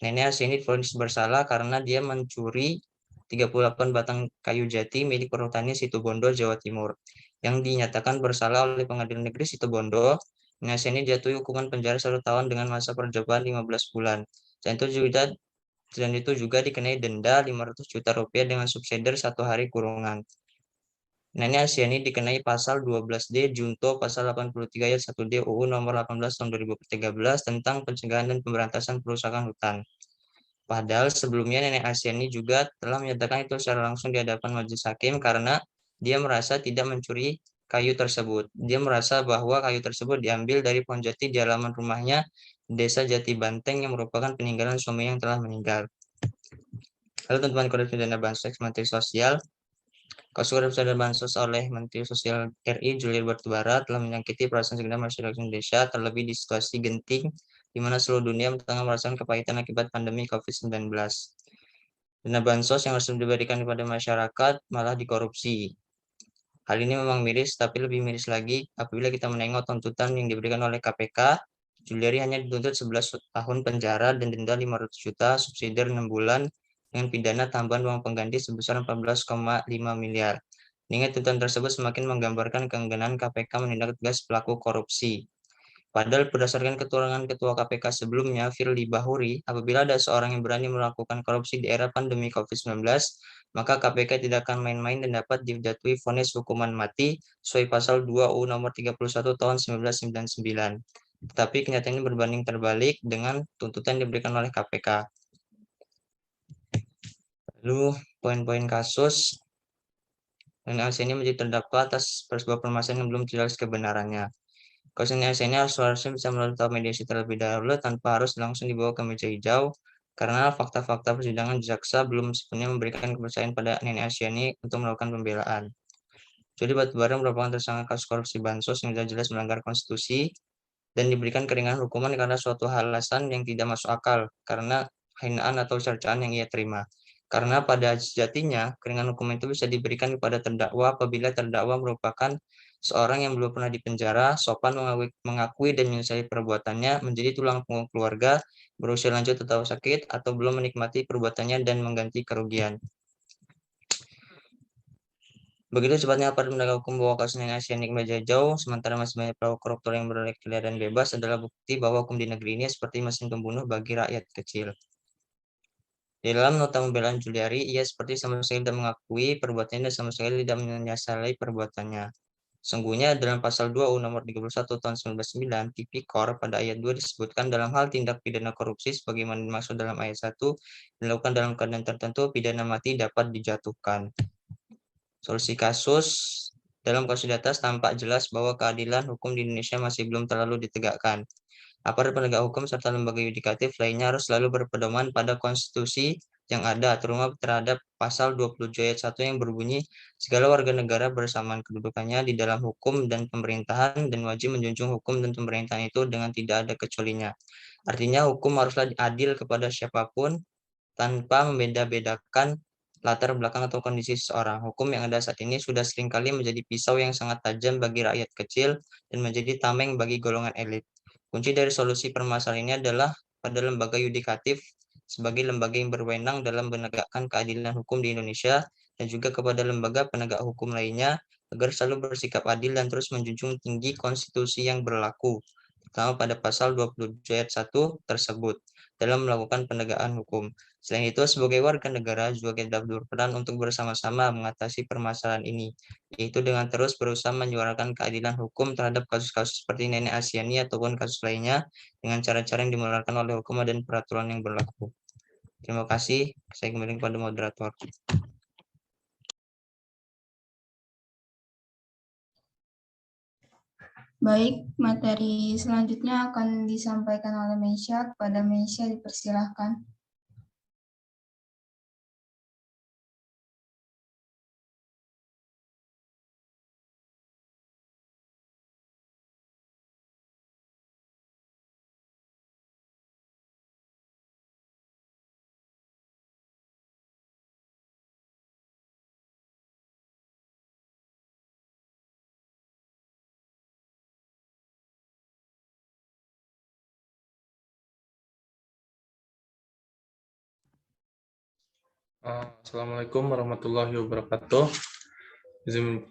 Nenek Asyani divonis bersalah karena dia mencuri 38 batang kayu jati milik perhutani Situbondo, Jawa Timur. Yang dinyatakan bersalah oleh Pengadilan Negeri Situbondo, Nenek Asyani dijatuhi hukuman penjara 1 tahun dengan masa percobaan 15 bulan. Dan itu juga dikenai denda 500 juta rupiah dengan subsidiar 1 hari kurungan. Nenek Asyani dikenai pasal 12D Junto pasal 83 ayat 1D UU nomor 18 tahun 2013 tentang pencegahan dan pemberantasan perusakan hutan. Padahal sebelumnya Nenek Asyani juga telah menyatakan itu secara langsung di hadapan majelis hakim karena dia merasa tidak mencuri kayu tersebut. Dia merasa bahwa kayu tersebut diambil dari pohon jati di halaman rumahnya Desa Jati Banteng yang merupakan peninggalan suami yang telah meninggal. Lalu teman-teman korupsi dana bansos Menteri Sosial. Kasus korupsi dana bansos oleh Menteri Sosial RI Juliari Batubara telah menyakiti perasaan segenap masyarakat Indonesia, terlebih di situasi genting di mana seluruh dunia tengah merasakan kepahitan akibat pandemi COVID-19. Dana bansos yang harus diberikan kepada masyarakat malah dikorupsi. Hal ini memang miris, tapi lebih miris lagi apabila kita menengok tuntutan yang diberikan oleh KPK. Juliari hanya dituntut 11 tahun penjara dan denda 500 juta, subsidi 6 bulan, dengan pidana tambahan uang pengganti sebesar 14,5 miliar. Mengingat tuntutan tersebut semakin menggambarkan keengganan KPK menindak tegas pelaku korupsi. Padahal berdasarkan keterangan Ketua KPK sebelumnya, Firly Bahuri, apabila ada seorang yang berani melakukan korupsi di era pandemi COVID-19, maka KPK tidak akan main-main dan dapat dijatuhi vonis hukuman mati sesuai pasal 2 UU nomor 31 tahun 1999. Tetapi kenyataannya berbanding terbalik dengan tuntutan yang diberikan oleh KPK. Lalu poin-poin kasus, NLC ini menjadi terdakwa atas sebuah permasalahan yang belum jelas kebenarannya. Kasus NLC ini harusnya bisa melalui tahap mediasi terlebih dahulu tanpa harus langsung dibawa ke meja hijau, karena fakta-fakta persidangan jaksa belum sepenuhnya memberikan kepercayaan pada NLC ini untuk melakukan pembelaan. Jadi Batubara merupakan tersangka kasus korupsi bansos yang jelas melanggar konstitusi dan diberikan keringanan hukuman karena suatu alasan yang tidak masuk akal, karena hinaan atau cercaan yang ia terima. Karena pada sejatinya, keringanan hukuman itu bisa diberikan kepada terdakwa apabila terdakwa merupakan seorang yang belum pernah dipenjara, sopan mengakui dan menyesali perbuatannya, menjadi tulang punggung keluarga, berusia lanjut atau sakit, atau belum menikmati perbuatannya dan mengganti kerugian. Begitu cepatnya aparat penegak hukum bahwa kasus NLC naik meja hijau, sementara masih banyak pelaku koruptor yang berada dan bebas, adalah bukti bahwa hukum di negeri ini seperti mesin pembunuh bagi rakyat kecil. Di dalam nota pembelaan Juliari, ia seperti sama sekali tidak mengakui perbuatannya dan sama sekali tidak menyesali perbuatannya. Sungguhnya dalam pasal 2 UU nomor 31 tahun 1999 Tipikor pada ayat 2 disebutkan dalam hal tindak pidana korupsi sebagaimana dimaksud dalam ayat 1 dilakukan dalam keadaan tertentu, pidana mati dapat dijatuhkan. Solusi kasus, dalam kasus di atas tampak jelas bahwa keadilan hukum di Indonesia masih belum terlalu ditegakkan. Aparat penegak hukum serta lembaga yudikatif lainnya harus selalu berpedoman pada konstitusi yang ada, terutama terhadap pasal 27 ayat 1 yang berbunyi segala warga negara bersamaan kedudukannya di dalam hukum dan pemerintahan dan wajib menjunjung hukum dan pemerintahan itu dengan tidak ada kecualinya. Artinya hukum haruslah adil kepada siapapun tanpa membeda-bedakan latar belakang atau kondisi seseorang. Hukum yang ada saat ini sudah seringkali menjadi pisau yang sangat tajam bagi rakyat kecil dan menjadi tameng bagi golongan elit. Kunci dari solusi permasalahan ini adalah pada lembaga yudikatif sebagai lembaga yang berwenang dalam menegakkan keadilan hukum di Indonesia dan juga kepada lembaga penegak hukum lainnya agar selalu bersikap adil dan terus menjunjung tinggi konstitusi yang berlaku, terutama pada pasal 27 ayat 1 tersebut dalam melakukan penegakan hukum. Selain itu, sebagai warga negara juga kita berperan untuk bersama-sama mengatasi permasalahan ini, yaitu dengan terus berusaha menyuarakan keadilan hukum terhadap kasus-kasus seperti Nenek Asiani ataupun kasus lainnya dengan cara-cara yang dimulakan oleh hukum dan peraturan yang berlaku. Terima kasih. Saya kembali kepada moderator. Baik, materi selanjutnya akan disampaikan oleh Meisya. Kepada Meisya dipersilahkan. Assalamualaikum warahmatullahi wabarakatuh. Izin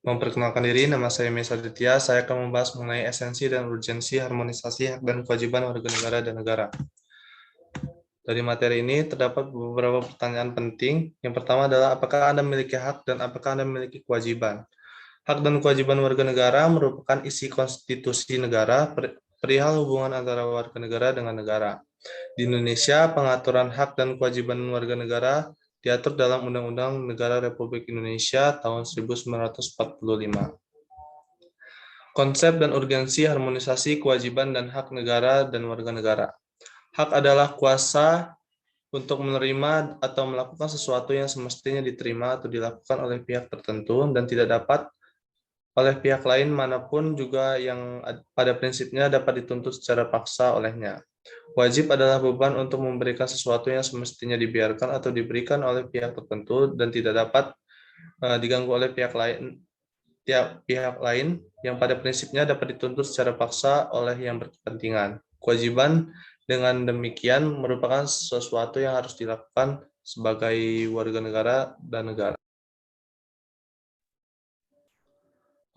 memperkenalkan diri, nama saya Meisya Aditya. Saya akan membahas mengenai esensi dan urgensi harmonisasi hak dan kewajiban warga negara dan negara. Dari materi ini terdapat beberapa pertanyaan penting. Yang pertama adalah apakah Anda memiliki hak dan apakah Anda memiliki kewajiban? Hak dan kewajiban warga negara merupakan isi konstitusi negara, perihal hubungan antara warga negara dengan negara. Di Indonesia, pengaturan hak dan kewajiban warga negara diatur dalam Undang-Undang Negara Republik Indonesia tahun 1945. Konsep dan urgensi harmonisasi kewajiban dan hak negara dan warga negara. Hak adalah kuasa untuk menerima atau melakukan sesuatu yang semestinya diterima atau dilakukan oleh pihak tertentu dan tidak dapat oleh pihak lain manapun juga yang pada prinsipnya dapat dituntut secara paksa olehnya. Wajib adalah beban untuk memberikan sesuatu yang semestinya dibiarkan atau diberikan oleh pihak tertentu dan tidak dapat diganggu oleh pihak lain yang pada prinsipnya dapat dituntut secara paksa oleh yang berkepentingan. Kewajiban dengan demikian merupakan sesuatu yang harus dilakukan sebagai warga negara dan negara.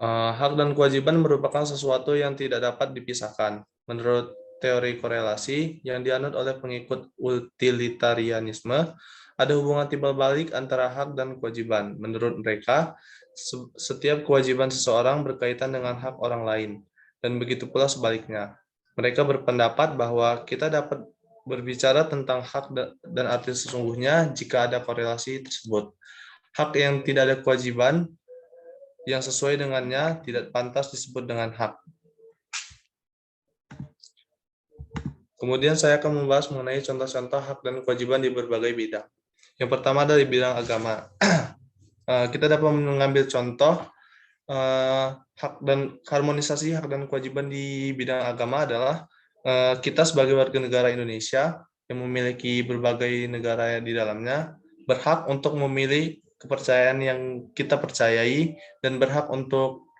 Hak dan kewajiban merupakan sesuatu yang tidak dapat dipisahkan. Menurut teori korelasi yang dianut oleh pengikut utilitarianisme, ada hubungan timbal balik antara hak dan kewajiban. Menurut mereka, setiap kewajiban seseorang berkaitan dengan hak orang lain, dan begitu pula sebaliknya. Mereka berpendapat bahwa kita dapat berbicara tentang hak dan arti sesungguhnya jika ada korelasi tersebut. Hak yang tidak ada kewajiban yang sesuai dengannya tidak pantas disebut dengan hak. Kemudian saya akan membahas mengenai contoh-contoh hak dan kewajiban di berbagai bidang. Yang pertama dari bidang agama. Kita dapat mengambil contoh hak dan harmonisasi hak dan kewajiban di bidang agama adalah kita sebagai warga negara Indonesia yang memiliki berbagai negara di dalamnya berhak untuk memilih kepercayaan yang kita percayai dan berhak untuk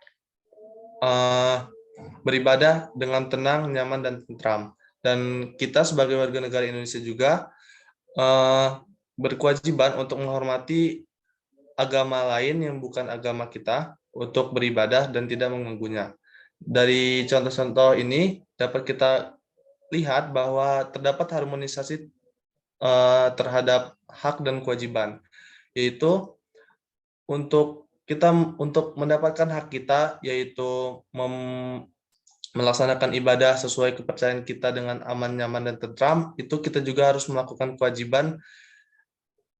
beribadah dengan tenang, nyaman, dan tentram. Dan kita sebagai warga negara Indonesia juga berkewajiban untuk menghormati agama lain yang bukan agama kita untuk beribadah dan tidak mengganggunya. Dari contoh-contoh ini dapat kita lihat bahwa terdapat harmonisasi terhadap hak dan kewajiban, yaitu untuk mendapatkan hak kita, yaitu melaksanakan ibadah sesuai kepercayaan kita dengan aman, nyaman, dan tentram, itu kita juga harus melakukan kewajiban,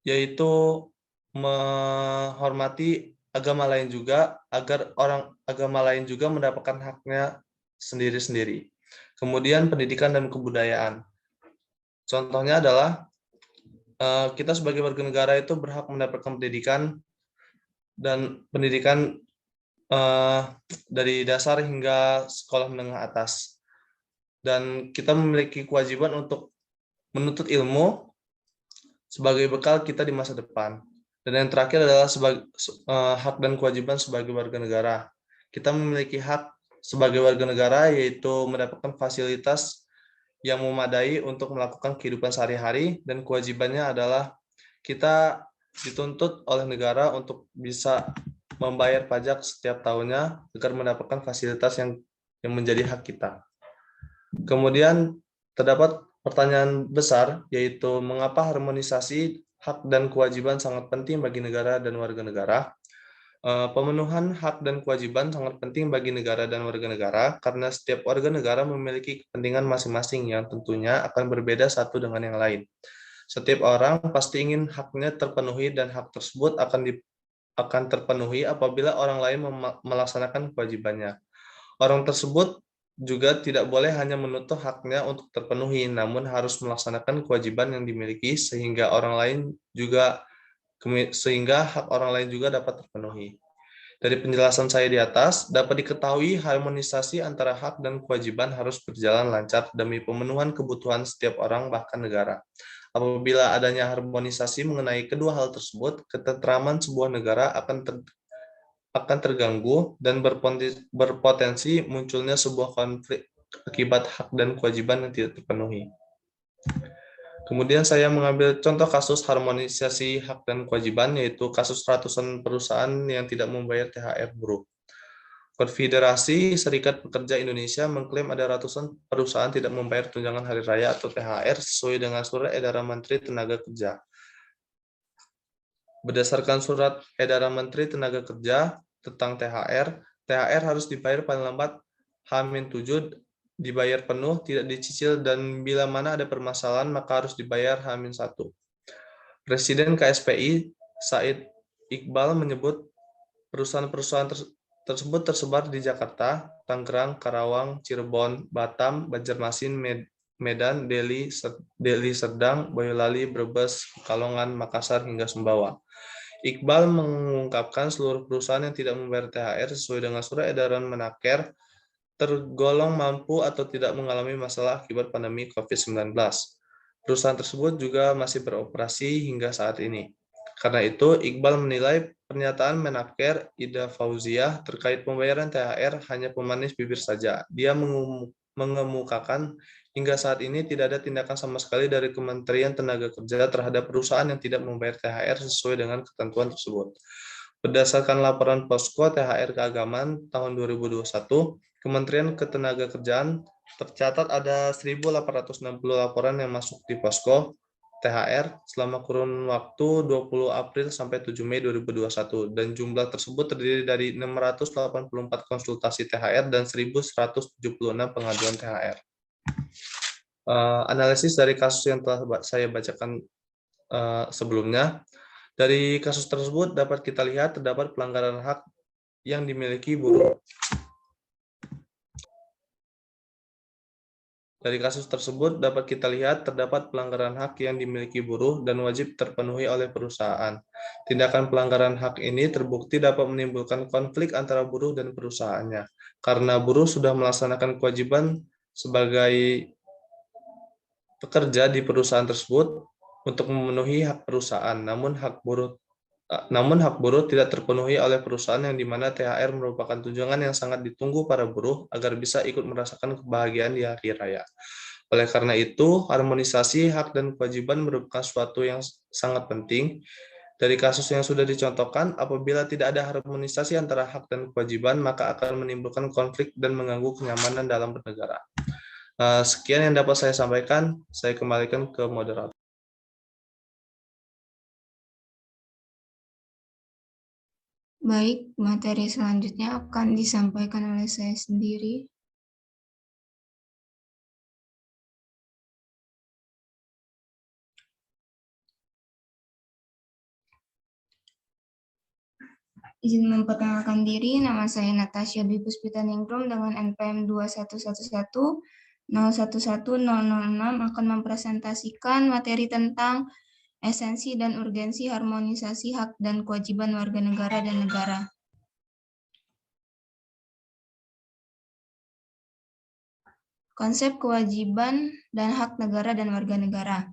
yaitu menghormati agama lain juga, agar orang agama lain juga mendapatkan haknya sendiri-sendiri. Kemudian pendidikan dan kebudayaan. Contohnya adalah kita sebagai warga negara itu berhak mendapatkan pendidikan dari dasar hingga sekolah menengah atas. Dan kita memiliki kewajiban untuk menuntut ilmu sebagai bekal kita di masa depan. Dan yang terakhir adalah hak dan kewajiban sebagai warga negara. Kita memiliki hak sebagai warga negara yaitu mendapatkan fasilitas yang memadai untuk melakukan kehidupan sehari-hari, dan kewajibannya adalah kita dituntut oleh negara untuk bisa membayar pajak setiap tahunnya agar mendapatkan fasilitas yang menjadi hak kita. Kemudian terdapat pertanyaan besar, yaitu mengapa harmonisasi hak dan kewajiban sangat penting bagi negara dan warga negara. Pemenuhan hak dan kewajiban sangat penting bagi negara dan warga negara karena setiap warga negara memiliki kepentingan masing-masing yang tentunya akan berbeda satu dengan yang lain. Setiap orang pasti ingin haknya terpenuhi dan hak tersebut akan terpenuhi apabila orang lain melaksanakan kewajibannya. Orang tersebut juga tidak boleh hanya menuntut haknya untuk terpenuhi, namun harus melaksanakan kewajiban yang dimiliki sehingga hak orang lain juga dapat terpenuhi. Dari penjelasan saya di atas, dapat diketahui harmonisasi antara hak dan kewajiban harus berjalan lancar demi pemenuhan kebutuhan setiap orang bahkan negara. Apabila adanya harmonisasi mengenai kedua hal tersebut, ketentraman sebuah negara akan terganggu dan berpotensi munculnya sebuah konflik akibat hak dan kewajiban yang tidak terpenuhi. Kemudian saya mengambil contoh kasus harmonisasi hak dan kewajiban, yaitu kasus ratusan perusahaan yang tidak membayar THR buruh. Konfederasi Serikat Pekerja Indonesia mengklaim ada ratusan perusahaan tidak membayar tunjangan hari raya atau THR sesuai dengan surat edaran Menteri Tenaga Kerja. Berdasarkan surat edaran Menteri Tenaga Kerja tentang THR harus dibayar paling lambat H-7, dibayar penuh, tidak dicicil, dan bila mana ada permasalahan maka harus dibayar H-1. Presiden KSPI Said Iqbal menyebut perusahaan-perusahaan tersebut tersebar di Jakarta, Tangerang, Karawang, Cirebon, Batam, Banjarmasin, Medan, Deli Serdang, Boyolali, Brebes, Pekalongan, Makassar, hingga Sumbawa. Iqbal mengungkapkan seluruh perusahaan yang tidak membayar THR sesuai dengan surat edaran Menaker tergolong mampu atau tidak mengalami masalah akibat pandemi COVID-19. Perusahaan tersebut juga masih beroperasi hingga saat ini. Karena itu, Iqbal menilai pernyataan Menaker Ida Fauziah terkait pembayaran THR hanya pemanis bibir saja. Dia mengemukakan hingga saat ini tidak ada tindakan sama sekali dari Kementerian Tenaga Kerja terhadap perusahaan yang tidak membayar THR sesuai dengan ketentuan tersebut. Berdasarkan laporan Posko THR Keagamaan tahun 2021, Kementerian Ketenagakerjaan tercatat ada 1.860 laporan yang masuk di Posko THR selama kurun waktu 20 April sampai 7 Mei 2021 dan jumlah tersebut terdiri dari 684 konsultasi THR dan 1.176 pengaduan THR. Analisis dari kasus yang telah saya bacakan sebelumnya, dari kasus tersebut dapat kita lihat terdapat pelanggaran hak yang dimiliki buruh. Dari kasus tersebut dapat kita lihat terdapat pelanggaran hak yang dimiliki buruh dan wajib terpenuhi oleh perusahaan. Tindakan pelanggaran hak ini terbukti dapat menimbulkan konflik antara buruh dan perusahaannya, karena buruh sudah melaksanakan kewajiban sebagai pekerja di perusahaan tersebut untuk memenuhi hak perusahaan, namun hak buruh tidak terpenuhi oleh perusahaan yang dimana THR merupakan tunjangan yang sangat ditunggu para buruh agar bisa ikut merasakan kebahagiaan di hari raya. Oleh karena itu, harmonisasi hak dan kewajiban merupakan suatu yang sangat penting. Dari kasus yang sudah dicontohkan, apabila tidak ada harmonisasi antara hak dan kewajiban, maka akan menimbulkan konflik dan mengganggu kenyamanan dalam bernegara. Sekian yang dapat saya sampaikan, saya kembalikan ke moderator. Baik, materi selanjutnya akan disampaikan oleh saya sendiri. Izin memperkenalkan diri, nama saya Natasha Dwi Puspita Ningrum dengan NPM 21110110006 akan mempresentasikan materi tentang esensi dan urgensi harmonisasi hak dan kewajiban warga negara dan negara. Konsep kewajiban dan hak negara dan warga negara.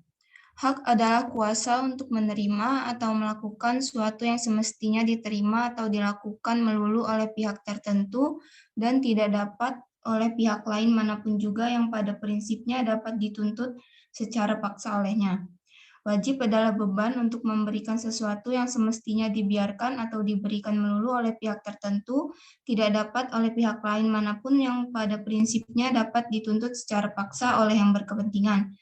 Hak adalah kuasa untuk menerima atau melakukan sesuatu yang semestinya diterima atau dilakukan melulu oleh pihak tertentu dan tidak dapat oleh pihak lain manapun juga yang pada prinsipnya dapat dituntut secara paksa olehnya. Wajib adalah beban untuk memberikan sesuatu yang semestinya dibiarkan atau diberikan melulu oleh pihak tertentu, tidak dapat oleh pihak lain manapun yang pada prinsipnya dapat dituntut secara paksa oleh yang berkepentingan.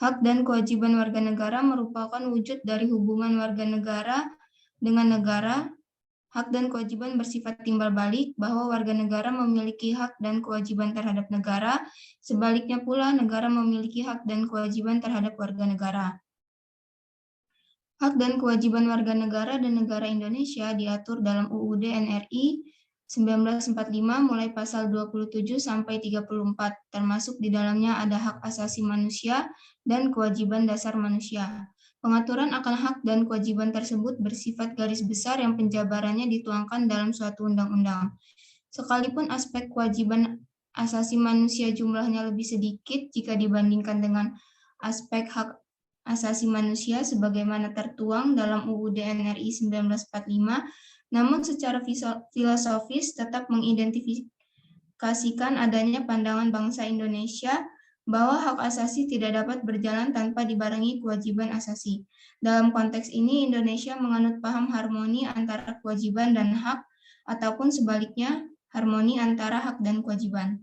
Hak dan kewajiban warga negara merupakan wujud dari hubungan warga negara dengan negara. Hak dan kewajiban bersifat timbal balik, bahwa warga negara memiliki hak dan kewajiban terhadap negara, sebaliknya pula negara memiliki hak dan kewajiban terhadap warga negara. Hak dan kewajiban warga negara dan negara Indonesia diatur dalam UUD NRI 1945 mulai pasal 27 sampai 34, termasuk di dalamnya ada hak asasi manusia dan kewajiban dasar manusia. Pengaturan akan hak dan kewajiban tersebut bersifat garis besar yang penjabarannya dituangkan dalam suatu undang-undang. Sekalipun aspek kewajiban asasi manusia jumlahnya lebih sedikit jika dibandingkan dengan aspek hak asasi manusia sebagaimana tertuang dalam UUD NRI 1945, namun secara filosofis tetap mengidentifikasikan adanya pandangan bangsa Indonesia bahwa hak asasi tidak dapat berjalan tanpa dibarengi kewajiban asasi. Dalam konteks ini, Indonesia menganut paham harmoni antara kewajiban dan hak, ataupun sebaliknya, harmoni antara hak dan kewajiban.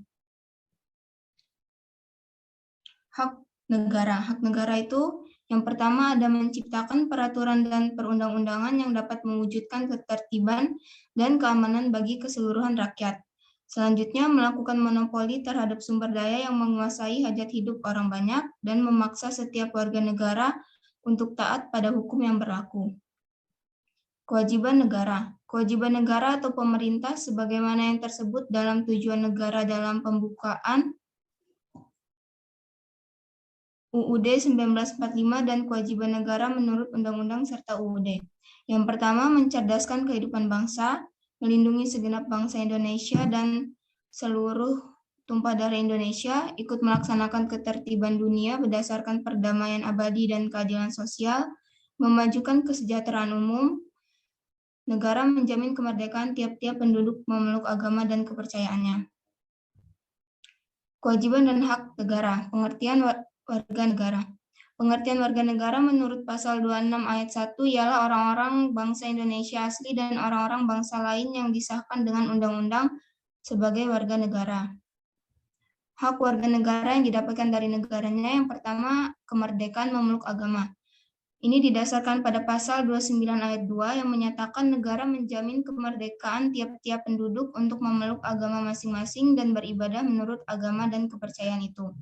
Hak negara. Hak negara itu yang pertama ada menciptakan peraturan dan perundang-undangan yang dapat mewujudkan ketertiban dan keamanan bagi keseluruhan rakyat. Selanjutnya, melakukan monopoli terhadap sumber daya yang menguasai hajat hidup orang banyak dan memaksa setiap warga negara untuk taat pada hukum yang berlaku. Kewajiban negara. Kewajiban negara atau pemerintah sebagaimana yang tersebut dalam tujuan negara dalam pembukaan UUD 1945 dan kewajiban negara menurut undang-undang serta UUD. Yang pertama, mencerdaskan kehidupan bangsa, melindungi segenap bangsa Indonesia dan seluruh tumpah darah Indonesia, ikut melaksanakan ketertiban dunia berdasarkan perdamaian abadi dan keadilan sosial, memajukan kesejahteraan umum, negara menjamin kemerdekaan tiap-tiap penduduk memeluk agama dan kepercayaannya. Kewajiban dan hak negara, pengertian warga negara. Pengertian warga negara menurut pasal 26 ayat 1 ialah orang-orang bangsa Indonesia asli dan orang-orang bangsa lain yang disahkan dengan undang-undang sebagai warga negara. Hak warga negara yang didapatkan dari negaranya yang pertama, kemerdekaan memeluk agama. Ini didasarkan pada pasal 29 ayat 2 yang menyatakan negara menjamin kemerdekaan tiap-tiap penduduk untuk memeluk agama masing-masing dan beribadah menurut agama dan kepercayaan itu.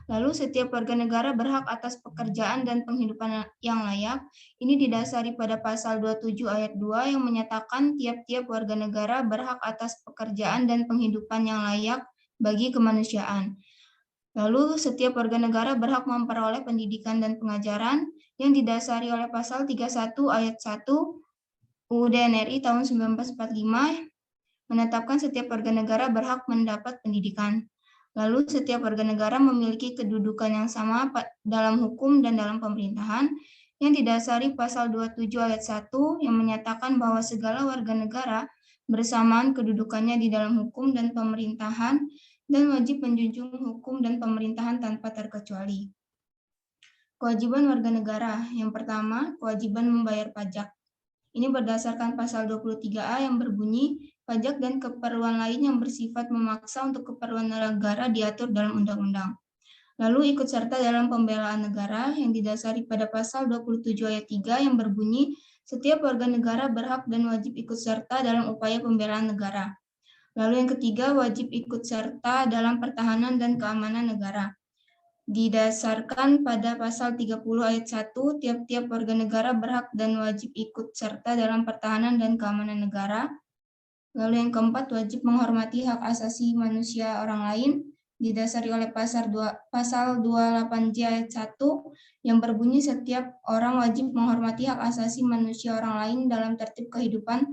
Lalu setiap warga negara berhak atas pekerjaan dan penghidupan yang layak. Ini didasari pada pasal 27 ayat 2 yang menyatakan tiap-tiap warga negara berhak atas pekerjaan dan penghidupan yang layak bagi kemanusiaan. Lalu setiap warga negara berhak memperoleh pendidikan dan pengajaran yang didasari oleh pasal 31 ayat 1 UUD NRI tahun 1945 menetapkan setiap warga negara berhak mendapat pendidikan. Lalu setiap warga negara memiliki kedudukan yang sama dalam hukum dan dalam pemerintahan yang didasari pasal 27 ayat 1 yang menyatakan bahwa segala warga negara bersamaan kedudukannya di dalam hukum dan pemerintahan dan wajib menjunjung hukum dan pemerintahan tanpa terkecuali. Kewajiban warga negara. Yang pertama, kewajiban membayar pajak. Ini berdasarkan pasal 23A yang berbunyi, pajak dan keperluan lain yang bersifat memaksa untuk keperluan negara diatur dalam undang-undang. Lalu ikut serta dalam pembelaan negara yang didasari pada pasal 27 ayat 3 yang berbunyi, setiap warga negara berhak dan wajib ikut serta dalam upaya pembelaan negara. Lalu yang ketiga, wajib ikut serta dalam pertahanan dan keamanan negara. Didasarkan pada pasal 30 ayat 1, tiap-tiap warga negara berhak dan wajib ikut serta dalam pertahanan dan keamanan negara. Lalu yang keempat, wajib menghormati hak asasi manusia orang lain, didasari oleh pasal 28J ayat 1, yang berbunyi setiap orang wajib menghormati hak asasi manusia orang lain dalam tertib kehidupan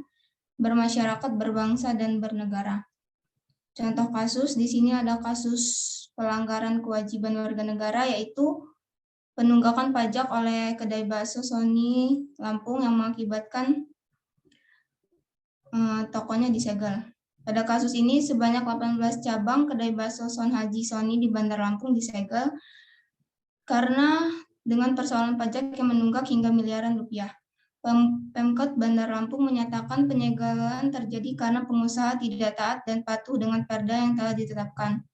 bermasyarakat, berbangsa, dan bernegara. Contoh kasus, di sini ada kasus pelanggaran kewajiban warga negara, yaitu penunggakan pajak oleh kedai bakso Sony Lampung yang mengakibatkan tokonya disegel. Pada kasus ini, sebanyak 18 cabang kedai bakso Son Haji Sony di Bandar Lampung disegel karena dengan persoalan pajak yang menunggak hingga miliaran rupiah. Pemkot Bandar Lampung menyatakan penyegelan terjadi karena pengusaha tidak taat dan patuh dengan perda yang telah ditetapkan.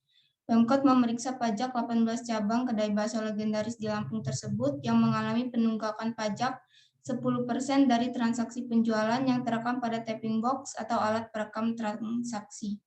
Pemkot memeriksa pajak 18 cabang kedai bakso legendaris di Lampung tersebut yang mengalami penunggakan pajak 10% dari transaksi penjualan yang terekam pada tapping box atau alat perekam transaksi.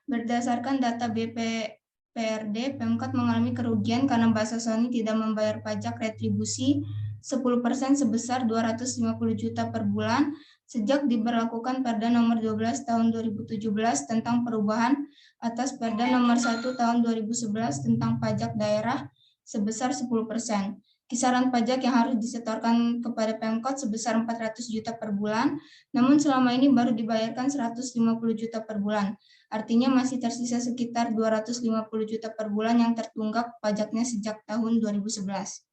Berdasarkan data BPPRD, Pemkot mengalami kerugian karena bakso Sony tidak membayar pajak retribusi 10% sebesar 250 juta per bulan sejak diberlakukan Perda nomor 12 tahun 2017 tentang perubahan atas Perda nomor 1 tahun 2011 tentang pajak daerah sebesar 10%. Kisaran pajak yang harus disetorkan kepada Pemkot sebesar 400 juta per bulan, namun selama ini baru dibayarkan 150 juta per bulan. Artinya masih tersisa sekitar 250 juta per bulan yang tertunggak pajaknya sejak tahun 2011.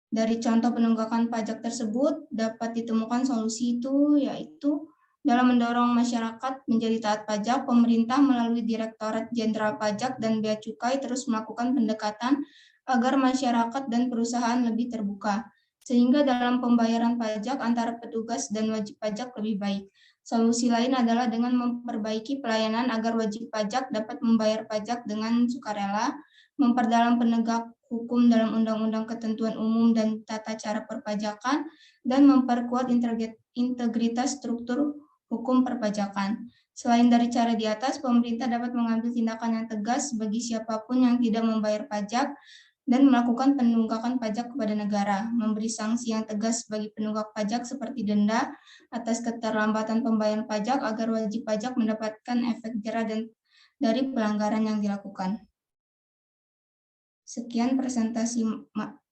Dari contoh penunggakan pajak tersebut dapat ditemukan solusi itu, yaitu dalam mendorong masyarakat menjadi taat pajak, pemerintah melalui Direktorat Jenderal Pajak dan Bea Cukai terus melakukan pendekatan agar masyarakat dan perusahaan lebih terbuka, sehingga dalam pembayaran pajak antara petugas dan wajib pajak lebih baik. Solusi lain adalah dengan memperbaiki pelayanan agar wajib pajak dapat membayar pajak dengan sukarela, memperdalam penegak hukum dalam Undang-Undang Ketentuan Umum dan Tata Cara Perpajakan, dan memperkuat integritas struktur hukum perpajakan. Selain dari cara di atas, pemerintah dapat mengambil tindakan yang tegas bagi siapapun yang tidak membayar pajak dan melakukan penunggakan pajak kepada negara, memberi sanksi yang tegas bagi penunggak pajak seperti denda atas keterlambatan pembayaran pajak agar wajib pajak mendapatkan efek jera dari pelanggaran yang dilakukan. Sekian presentasi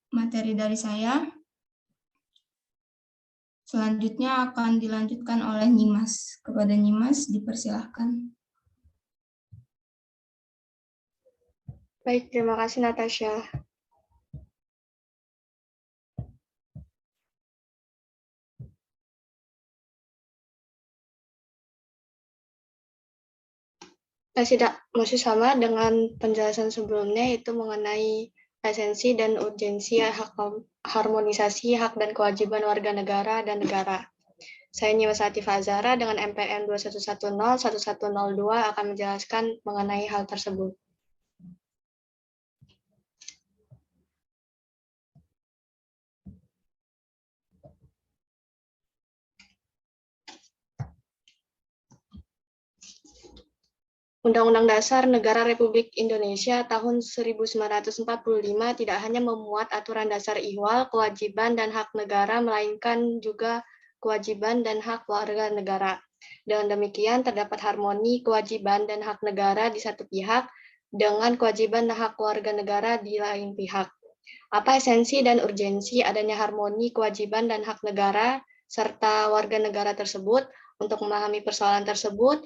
materi dari saya. Selanjutnya akan dilanjutkan oleh Nyimas. Kepada Nyimas, dipersilahkan. Baik, terima kasih Natasha. Masih sama dengan penjelasan sebelumnya, yaitu mengenai esensi dan urgensi harmonisasi hak dan kewajiban warga negara dan negara. Saya Nyimas Latifah Azhara dengan MPN 21101102 akan menjelaskan mengenai hal tersebut. Undang-Undang Dasar Negara Republik Indonesia tahun 1945 tidak hanya memuat aturan dasar ihwal, kewajiban, dan hak negara, melainkan juga kewajiban dan hak warga negara. Dengan demikian, terdapat harmoni kewajiban dan hak negara di satu pihak dengan kewajiban dan hak warga negara di lain pihak. Apa esensi dan urgensi adanya harmoni kewajiban dan hak negara serta warga negara tersebut? Untuk memahami persoalan tersebut,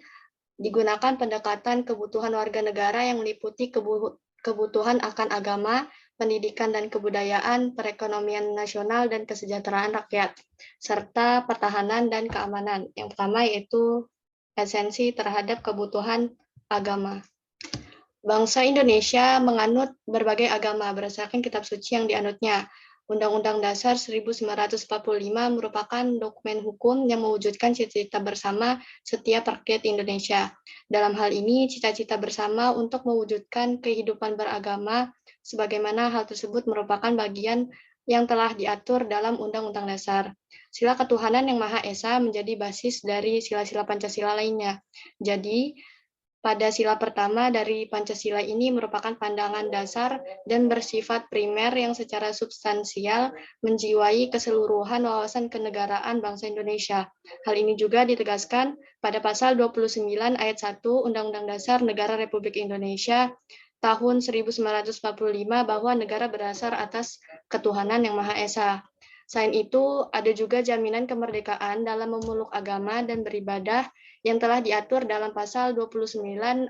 digunakan pendekatan kebutuhan warga negara yang meliputi kebutuhan akan agama, pendidikan dan kebudayaan, perekonomian nasional dan kesejahteraan rakyat, serta pertahanan dan keamanan. Yang pertama yaitu esensi terhadap kebutuhan agama. Bangsa Indonesia menganut berbagai agama berdasarkan kitab suci yang dianutnya. Undang-Undang Dasar 1945 merupakan dokumen hukum yang mewujudkan cita-cita bersama setiap rakyat Indonesia. Dalam hal ini, cita-cita bersama untuk mewujudkan kehidupan beragama, sebagaimana hal tersebut merupakan bagian yang telah diatur dalam Undang-Undang Dasar. Sila ketuhanan yang Maha Esa menjadi basis dari sila-sila Pancasila lainnya. Jadi, pada sila pertama dari Pancasila ini merupakan pandangan dasar dan bersifat primer yang secara substansial menjiwai keseluruhan wawasan kenegaraan bangsa Indonesia. Hal ini juga ditegaskan pada pasal 29 ayat 1 Undang-Undang Dasar Negara Republik Indonesia tahun 1945 bahwa negara berdasar atas ketuhanan yang Maha Esa. Selain itu, ada juga jaminan kemerdekaan dalam memeluk agama dan beribadah yang telah diatur dalam pasal 29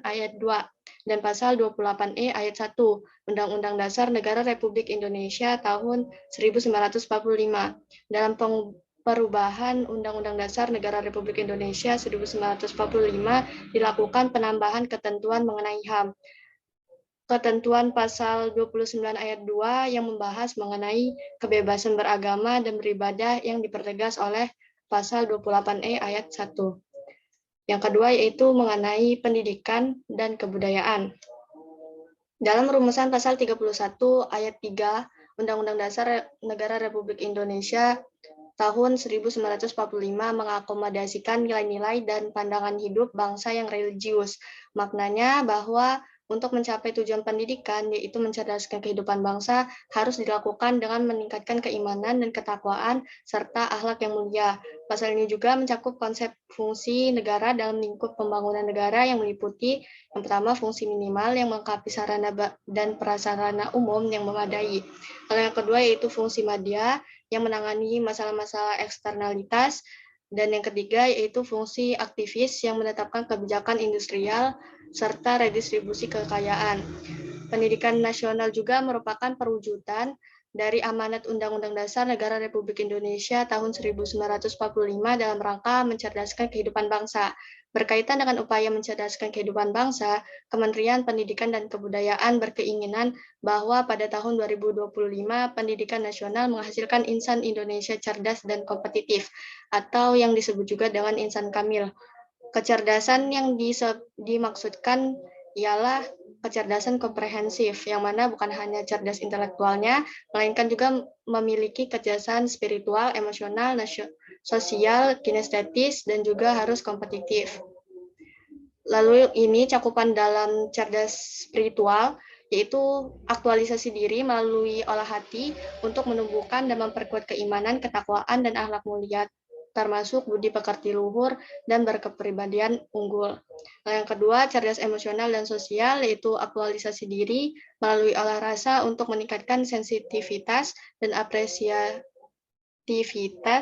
ayat 2 dan pasal 28E ayat 1 Undang-Undang Dasar Negara Republik Indonesia tahun 1945. Dalam perubahan Undang-Undang Dasar Negara Republik Indonesia 1945 dilakukan penambahan ketentuan mengenai HAM. Ketentuan pasal 29 ayat 2 yang membahas mengenai kebebasan beragama dan beribadah yang dipertegas oleh pasal 28E ayat 1. Yang kedua yaitu mengenai pendidikan dan kebudayaan. Dalam rumusan pasal 31 ayat 3 Undang-Undang Dasar Negara Republik Indonesia tahun 1945 mengakomodasikan nilai-nilai dan pandangan hidup bangsa yang religius. Maknanya bahwa untuk mencapai tujuan pendidikan, yaitu mencerdaskan kehidupan bangsa, harus dilakukan dengan meningkatkan keimanan dan ketakwaan, serta akhlak yang mulia. Pasal ini juga mencakup konsep fungsi negara dalam lingkup pembangunan negara yang meliputi, yang pertama, fungsi minimal yang melengkapi sarana dan prasarana umum yang memadai. Lalu yang kedua yaitu fungsi madya yang menangani masalah-masalah eksternalitas, dan yang ketiga yaitu fungsi aktivis yang menetapkan kebijakan industrial serta redistribusi kekayaan. Pendidikan nasional juga merupakan perwujudan dari amanat Undang-Undang Dasar Negara Republik Indonesia tahun 1945 dalam rangka mencerdaskan kehidupan bangsa. Berkaitan dengan upaya mencerdaskan kehidupan bangsa, Kementerian Pendidikan dan Kebudayaan berkeinginan bahwa pada tahun 2025 pendidikan nasional menghasilkan insan Indonesia cerdas dan kompetitif, atau yang disebut juga dengan insan kamil. Kecerdasan yang dimaksudkan ialah kecerdasan komprehensif, yang mana bukan hanya cerdas intelektualnya, melainkan juga memiliki kecerdasan spiritual, emosional, sosial, kinestetis, dan juga harus kompetitif. Lalu ini cakupan dalam cerdas spiritual, yaitu aktualisasi diri melalui olah hati untuk menumbuhkan dan memperkuat keimanan, ketakwaan, dan akhlak mulia termasuk budi pekerti luhur dan berkepribadian unggul. Yang kedua, cerdas emosional dan sosial, yaitu aktualisasi diri melalui olah rasa untuk meningkatkan sensitivitas dan apresiasi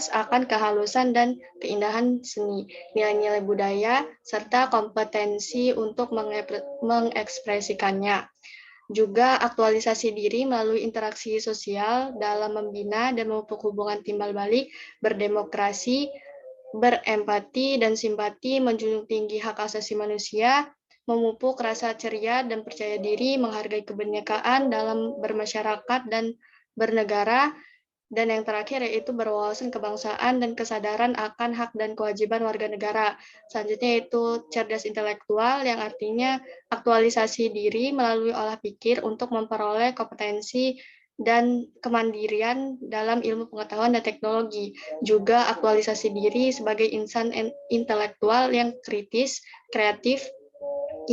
akan kehalusan dan keindahan seni, nilai-nilai budaya, serta kompetensi untuk mengekspresikannya. Juga aktualisasi diri melalui interaksi sosial dalam membina dan memupuk hubungan timbal balik, berdemokrasi, berempati dan simpati, menjunjung tinggi hak asasi manusia, memupuk rasa ceria dan percaya diri, menghargai kebinekaan dalam bermasyarakat dan bernegara, dan yang terakhir yaitu berwawasan kebangsaan dan kesadaran akan hak dan kewajiban warga negara. Selanjutnya yaitu cerdas intelektual, yang artinya aktualisasi diri melalui olah pikir untuk memperoleh kompetensi dan kemandirian dalam ilmu pengetahuan dan teknologi. Juga aktualisasi diri sebagai insan intelektual yang kritis, kreatif,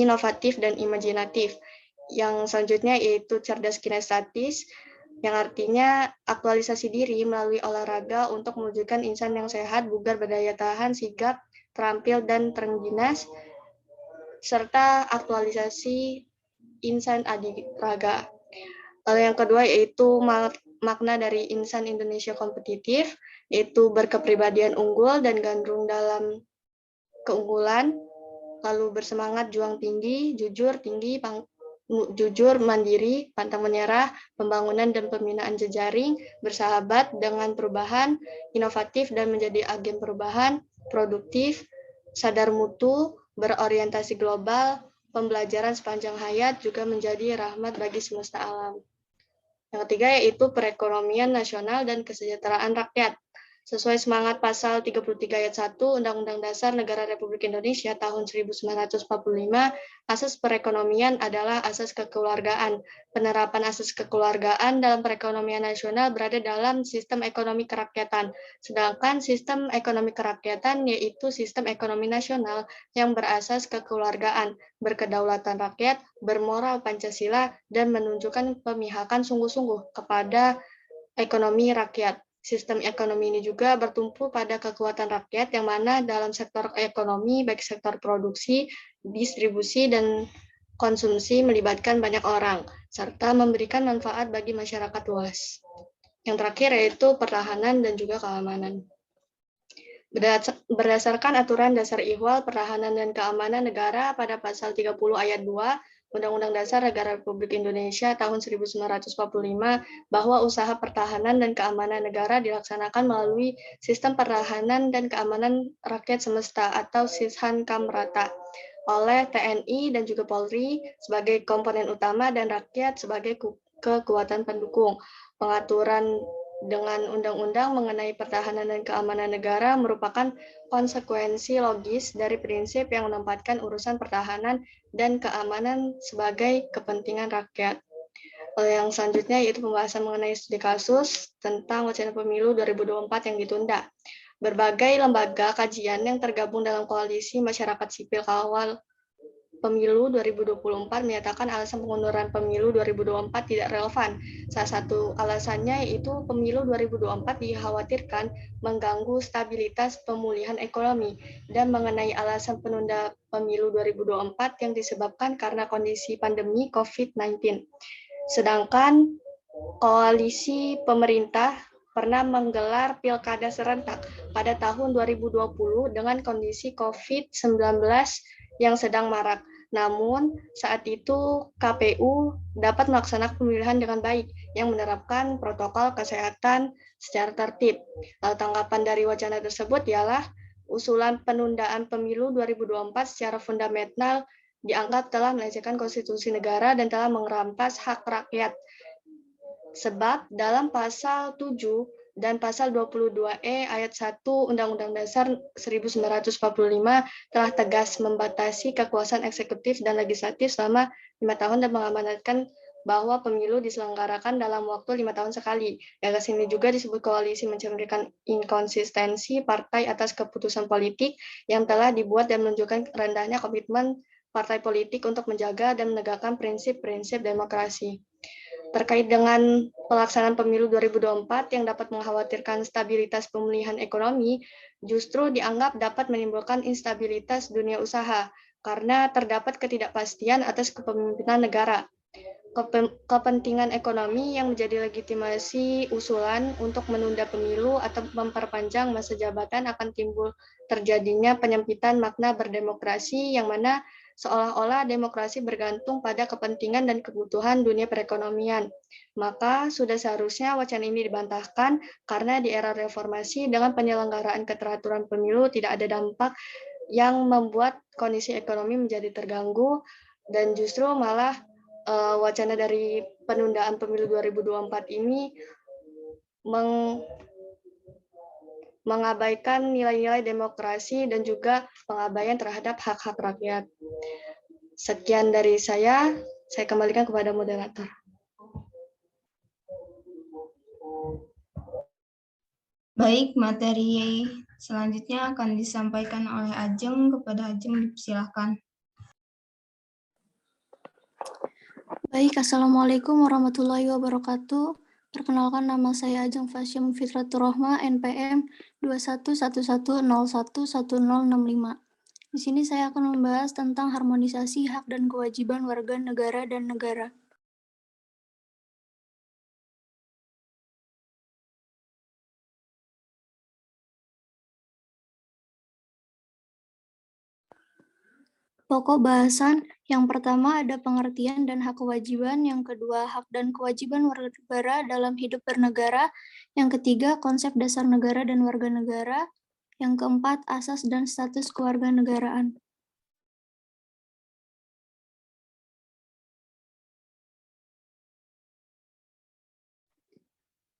inovatif, dan imajinatif. Yang selanjutnya yaitu cerdas kinestetis, yang artinya aktualisasi diri melalui olahraga untuk mewujudkan insan yang sehat, bugar, berdaya tahan, sigap, terampil, dan terengginas, serta aktualisasi insan adiraga. Lalu yang kedua yaitu makna dari insan Indonesia kompetitif, yaitu berkepribadian unggul dan gandrung dalam keunggulan, lalu bersemangat, juang tinggi, jujur, mandiri, pantang menyerah, pembangunan dan pembinaan jejaring, bersahabat dengan perubahan, inovatif dan menjadi agen perubahan, produktif, sadar mutu, berorientasi global, pembelajaran sepanjang hayat, juga menjadi rahmat bagi semesta alam. Yang ketiga yaitu perekonomian nasional dan kesejahteraan rakyat. Sesuai semangat pasal 33 ayat 1 Undang-Undang Dasar Negara Republik Indonesia tahun 1945, asas perekonomian adalah asas kekeluargaan. Penerapan asas kekeluargaan dalam perekonomian nasional berada dalam sistem ekonomi kerakyatan. Sedangkan sistem ekonomi kerakyatan yaitu sistem ekonomi nasional yang berasas kekeluargaan, berkedaulatan rakyat, bermoral Pancasila, dan menunjukkan pemihakan sungguh-sungguh kepada ekonomi rakyat. Sistem ekonomi ini juga bertumpu pada kekuatan rakyat yang mana dalam sektor ekonomi, baik sektor produksi, distribusi, dan konsumsi melibatkan banyak orang, serta memberikan manfaat bagi masyarakat luas. Yang terakhir yaitu pertahanan dan juga keamanan. Berdasarkan aturan dasar Ihwal Pertahanan dan Keamanan Negara pada pasal 30 ayat 2 Undang-Undang Dasar Negara Republik Indonesia tahun 1945 bahwa usaha pertahanan dan keamanan negara dilaksanakan melalui Sistem Pertahanan dan Keamanan Rakyat Semesta atau Sishankam-Rata oleh TNI dan juga Polri sebagai komponen utama dan rakyat sebagai kekuatan pendukung. Pengaturan dengan undang-undang mengenai pertahanan dan keamanan negara merupakan konsekuensi logis dari prinsip yang menempatkan urusan pertahanan dan keamanan sebagai kepentingan rakyat. Yang selanjutnya yaitu pembahasan mengenai studi kasus tentang wacana pemilu 2024 yang ditunda. Berbagai lembaga kajian yang tergabung dalam koalisi masyarakat sipil kawal Pemilu 2024 menyatakan alasan pengunduran pemilu 2024 tidak relevan. Salah satu alasannya yaitu pemilu 2024 dikhawatirkan mengganggu stabilitas pemulihan ekonomi, dan mengenai alasan penunda pemilu 2024 yang disebabkan karena kondisi pandemi COVID-19. Sedangkan koalisi pemerintah pernah menggelar pilkada serentak pada tahun 2020 dengan kondisi COVID-19 yang sedang marak. Namun, saat itu KPU dapat melaksanakan pemilihan dengan baik yang menerapkan protokol kesehatan secara tertib. Tanggapan dari wacana tersebut ialah usulan penundaan pemilu 2024 secara fundamental dianggap telah melecehkan konstitusi negara dan telah merampas hak rakyat. Sebab dalam pasal 7 dan pasal 22E ayat 1 Undang-Undang Dasar 1945 telah tegas membatasi kekuasaan eksekutif dan legislatif selama 5 tahun dan mengamanatkan bahwa pemilu diselenggarakan dalam waktu 5 tahun sekali. Gagasan ini juga disebut koalisi mencerminkan inkonsistensi partai atas keputusan politik yang telah dibuat dan menunjukkan rendahnya komitmen partai politik untuk menjaga dan menegakkan prinsip-prinsip demokrasi. Terkait dengan pelaksanaan pemilu 2024 yang dapat mengkhawatirkan stabilitas pemulihan ekonomi, justru dianggap dapat menimbulkan instabilitas dunia usaha karena terdapat ketidakpastian atas kepemimpinan negara. Kepentingan ekonomi yang menjadi legitimasi usulan untuk menunda pemilu atau memperpanjang masa jabatan akan timbul terjadinya penyempitan makna berdemokrasi yang mana seolah-olah demokrasi bergantung pada kepentingan dan kebutuhan dunia perekonomian. Maka sudah seharusnya wacana ini dibantahkan karena di era reformasi dengan penyelenggaraan keteraturan pemilu tidak ada dampak yang membuat kondisi ekonomi menjadi terganggu dan justru malah wacana dari penundaan pemilu 2024 ini mengabaikan nilai-nilai demokrasi dan juga pengabaian terhadap hak-hak rakyat. Sekian dari saya kembalikan kepada moderator. Baik, materi selanjutnya akan disampaikan oleh Ajeng. Kepada Ajeng, dipersilahkan. Baik, Assalamualaikum warahmatullahi wabarakatuh. Perkenalkan, nama saya Ajeng Fasya Mufitratur Rohma, NPM 2111011065. Di sini saya akan membahas tentang harmonisasi hak dan kewajiban warga negara dan negara. Pokok bahasan yang pertama ada pengertian dan hak kewajiban, yang kedua hak dan kewajiban warga negara dalam hidup bernegara, yang ketiga konsep dasar negara dan warga negara, yang keempat asas dan status kewarganegaraan.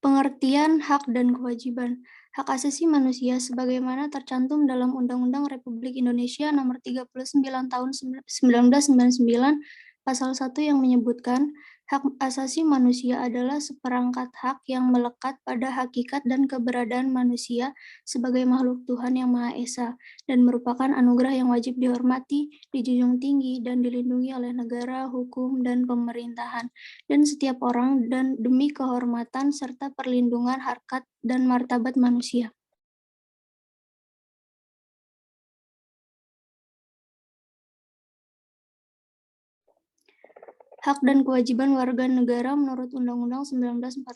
Pengertian hak dan kewajiban. Hak asasi manusia sebagaimana tercantum dalam Undang-Undang Republik Indonesia Nomor 39 Tahun 1999 Pasal 1 yang menyebutkan hak asasi manusia adalah seperangkat hak yang melekat pada hakikat dan keberadaan manusia sebagai makhluk Tuhan Yang Maha Esa dan merupakan anugerah yang wajib dihormati, dijunjung tinggi, dan dilindungi oleh negara, hukum, dan pemerintahan dan setiap orang dan demi kehormatan serta perlindungan harkat dan martabat manusia. Hak dan kewajiban warga negara menurut Undang-Undang 1945.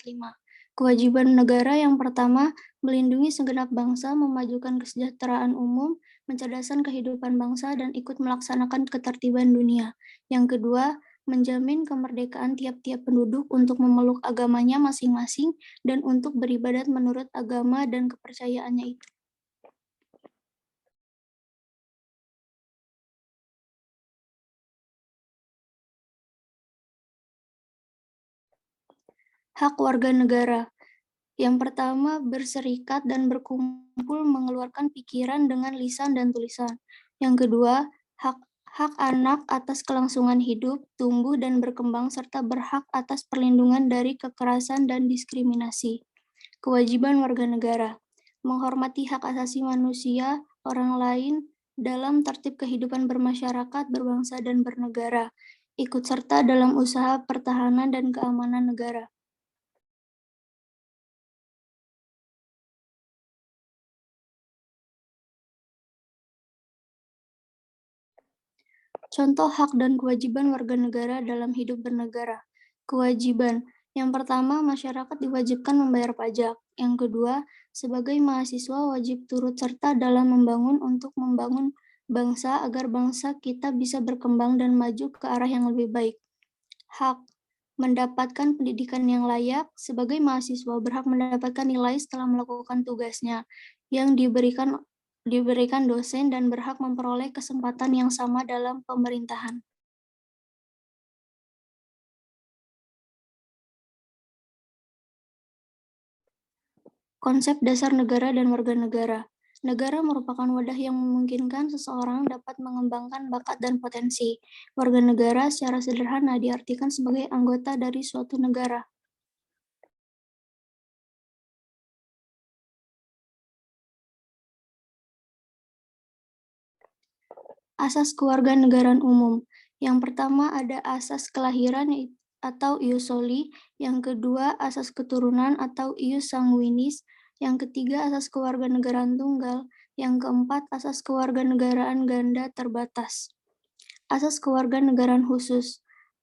Kewajiban negara yang pertama, melindungi segenap bangsa, memajukan kesejahteraan umum, mencerdaskan kehidupan bangsa, dan ikut melaksanakan ketertiban dunia. Yang kedua, menjamin kemerdekaan tiap-tiap penduduk untuk memeluk agamanya masing-masing dan untuk beribadat menurut agama dan kepercayaannya itu. Hak warga negara. Yang pertama, berserikat dan berkumpul mengeluarkan pikiran dengan lisan dan tulisan. Yang kedua, hak anak atas kelangsungan hidup, tumbuh, dan berkembang, serta berhak atas perlindungan dari kekerasan dan diskriminasi. Kewajiban warga negara. Menghormati hak asasi manusia, orang lain, dalam tertib kehidupan bermasyarakat, berbangsa, dan bernegara. Ikut serta dalam usaha pertahanan dan keamanan negara. Contoh hak dan kewajiban warga negara dalam hidup bernegara. Kewajiban. Yang pertama, masyarakat diwajibkan membayar pajak. Yang kedua, sebagai mahasiswa wajib turut serta dalam membangun untuk membangun bangsa agar bangsa kita bisa berkembang dan maju ke arah yang lebih baik. Hak. Mendapatkan pendidikan yang layak. Sebagai mahasiswa berhak mendapatkan nilai setelah melakukan tugasnya yang diberikan dosen dan berhak memperoleh kesempatan yang sama dalam pemerintahan. Konsep dasar negara dan warga negara. Negara merupakan wadah yang memungkinkan seseorang dapat mengembangkan bakat dan potensi. Warga negara secara sederhana diartikan sebagai anggota dari suatu negara. Asas kewarganegaraan umum. Yang pertama ada asas kelahiran atau ius soli, yang kedua asas keturunan atau ius sanguinis, yang ketiga asas kewarganegaraan tunggal, yang keempat asas kewarganegaraan ganda terbatas. Asas kewarganegaraan khusus.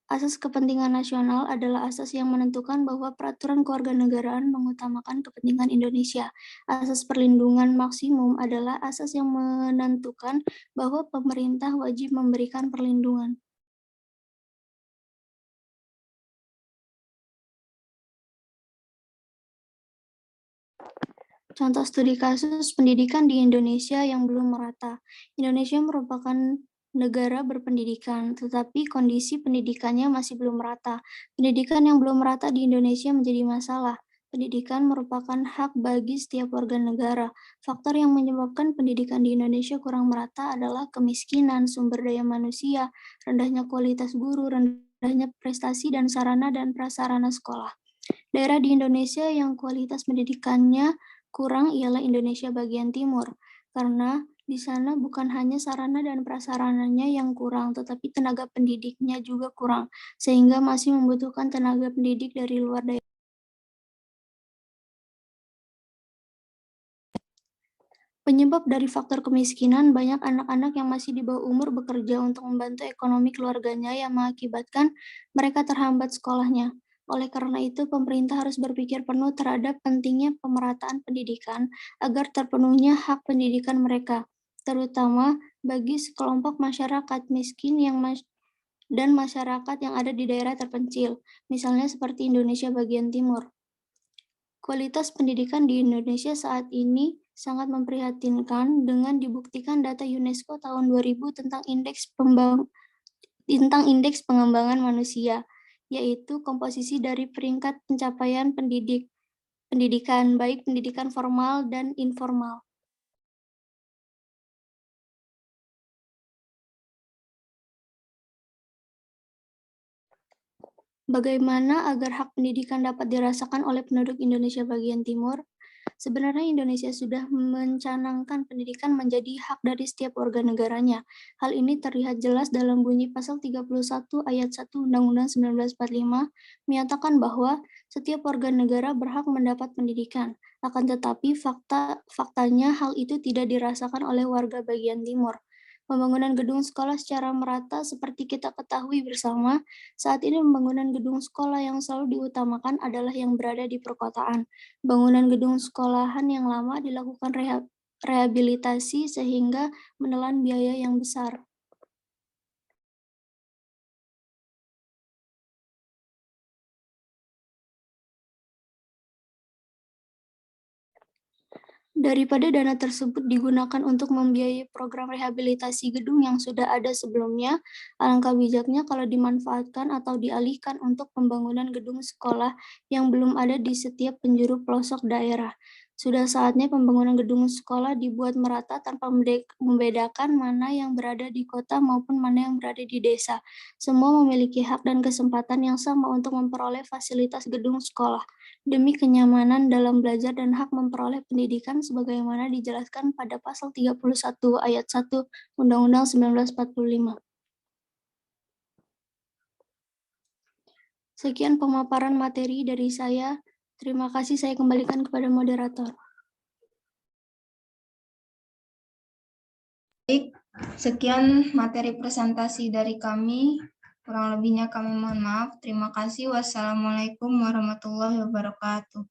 Asas kepentingan nasional adalah asas yang menentukan bahwa peraturan kewarganegaraan mengutamakan kepentingan Indonesia. Asas perlindungan maksimum adalah asas yang menentukan bahwa pemerintah wajib memberikan perlindungan. Contoh studi kasus pendidikan di Indonesia yang belum merata. Indonesia merupakan negara berpendidikan, tetapi kondisi pendidikannya masih belum merata. Pendidikan yang belum merata di Indonesia menjadi masalah. Pendidikan merupakan hak bagi setiap warga negara. Faktor yang menyebabkan pendidikan di Indonesia kurang merata adalah kemiskinan, sumber daya manusia, rendahnya kualitas guru, rendahnya prestasi dan sarana dan prasarana sekolah. Daerah di Indonesia yang kualitas pendidikannya kurang ialah Indonesia bagian timur, karena di sana bukan hanya sarana dan prasarananya yang kurang, tetapi tenaga pendidiknya juga kurang, sehingga masih membutuhkan tenaga pendidik dari luar daerah. Penyebab dari faktor kemiskinan, banyak anak-anak yang masih di bawah umur bekerja untuk membantu ekonomi keluarganya yang mengakibatkan mereka terhambat sekolahnya. Oleh karena itu, pemerintah harus berpikir penuh terhadap pentingnya pemerataan pendidikan agar terpenuhnya hak pendidikan mereka, terutama bagi sekelompok masyarakat miskin dan masyarakat yang ada di daerah terpencil, misalnya seperti Indonesia bagian timur. Kualitas pendidikan di Indonesia saat ini sangat memprihatinkan dengan dibuktikan data UNESCO tahun 2000 tentang indeks pengembangan manusia, yaitu komposisi dari peringkat pencapaian pendidikan, baik pendidikan formal dan informal. Bagaimana agar hak pendidikan dapat dirasakan oleh penduduk Indonesia bagian timur? Sebenarnya Indonesia sudah mencanangkan pendidikan menjadi hak dari setiap warga negaranya. Hal ini terlihat jelas dalam bunyi pasal 31 ayat 1 Undang-Undang 1945 menyatakan bahwa setiap warga negara berhak mendapat pendidikan. Akan tetapi faktanya hal itu tidak dirasakan oleh warga bagian timur. Pembangunan gedung sekolah secara merata seperti kita ketahui bersama, saat ini pembangunan gedung sekolah yang selalu diutamakan adalah yang berada di perkotaan. Bangunan gedung sekolahan yang lama dilakukan rehabilitasi sehingga menelan biaya yang besar. Daripada dana tersebut digunakan untuk membiayai program rehabilitasi gedung yang sudah ada sebelumnya, alangkah bijaknya kalau dimanfaatkan atau dialihkan untuk pembangunan gedung sekolah yang belum ada di setiap penjuru pelosok daerah. Sudah saatnya pembangunan gedung sekolah dibuat merata tanpa membedakan mana yang berada di kota maupun mana yang berada di desa. Semua memiliki hak dan kesempatan yang sama untuk memperoleh fasilitas gedung sekolah demi kenyamanan dalam belajar dan hak memperoleh pendidikan sebagaimana dijelaskan pada pasal 31 ayat 1 Undang-Undang 1945. Sekian pemaparan materi dari saya. Terima kasih, saya kembalikan kepada moderator. Baik, sekian materi presentasi dari kami. Kurang lebihnya kami mohon maaf. Terima kasih. Wassalamualaikum warahmatullahi wabarakatuh.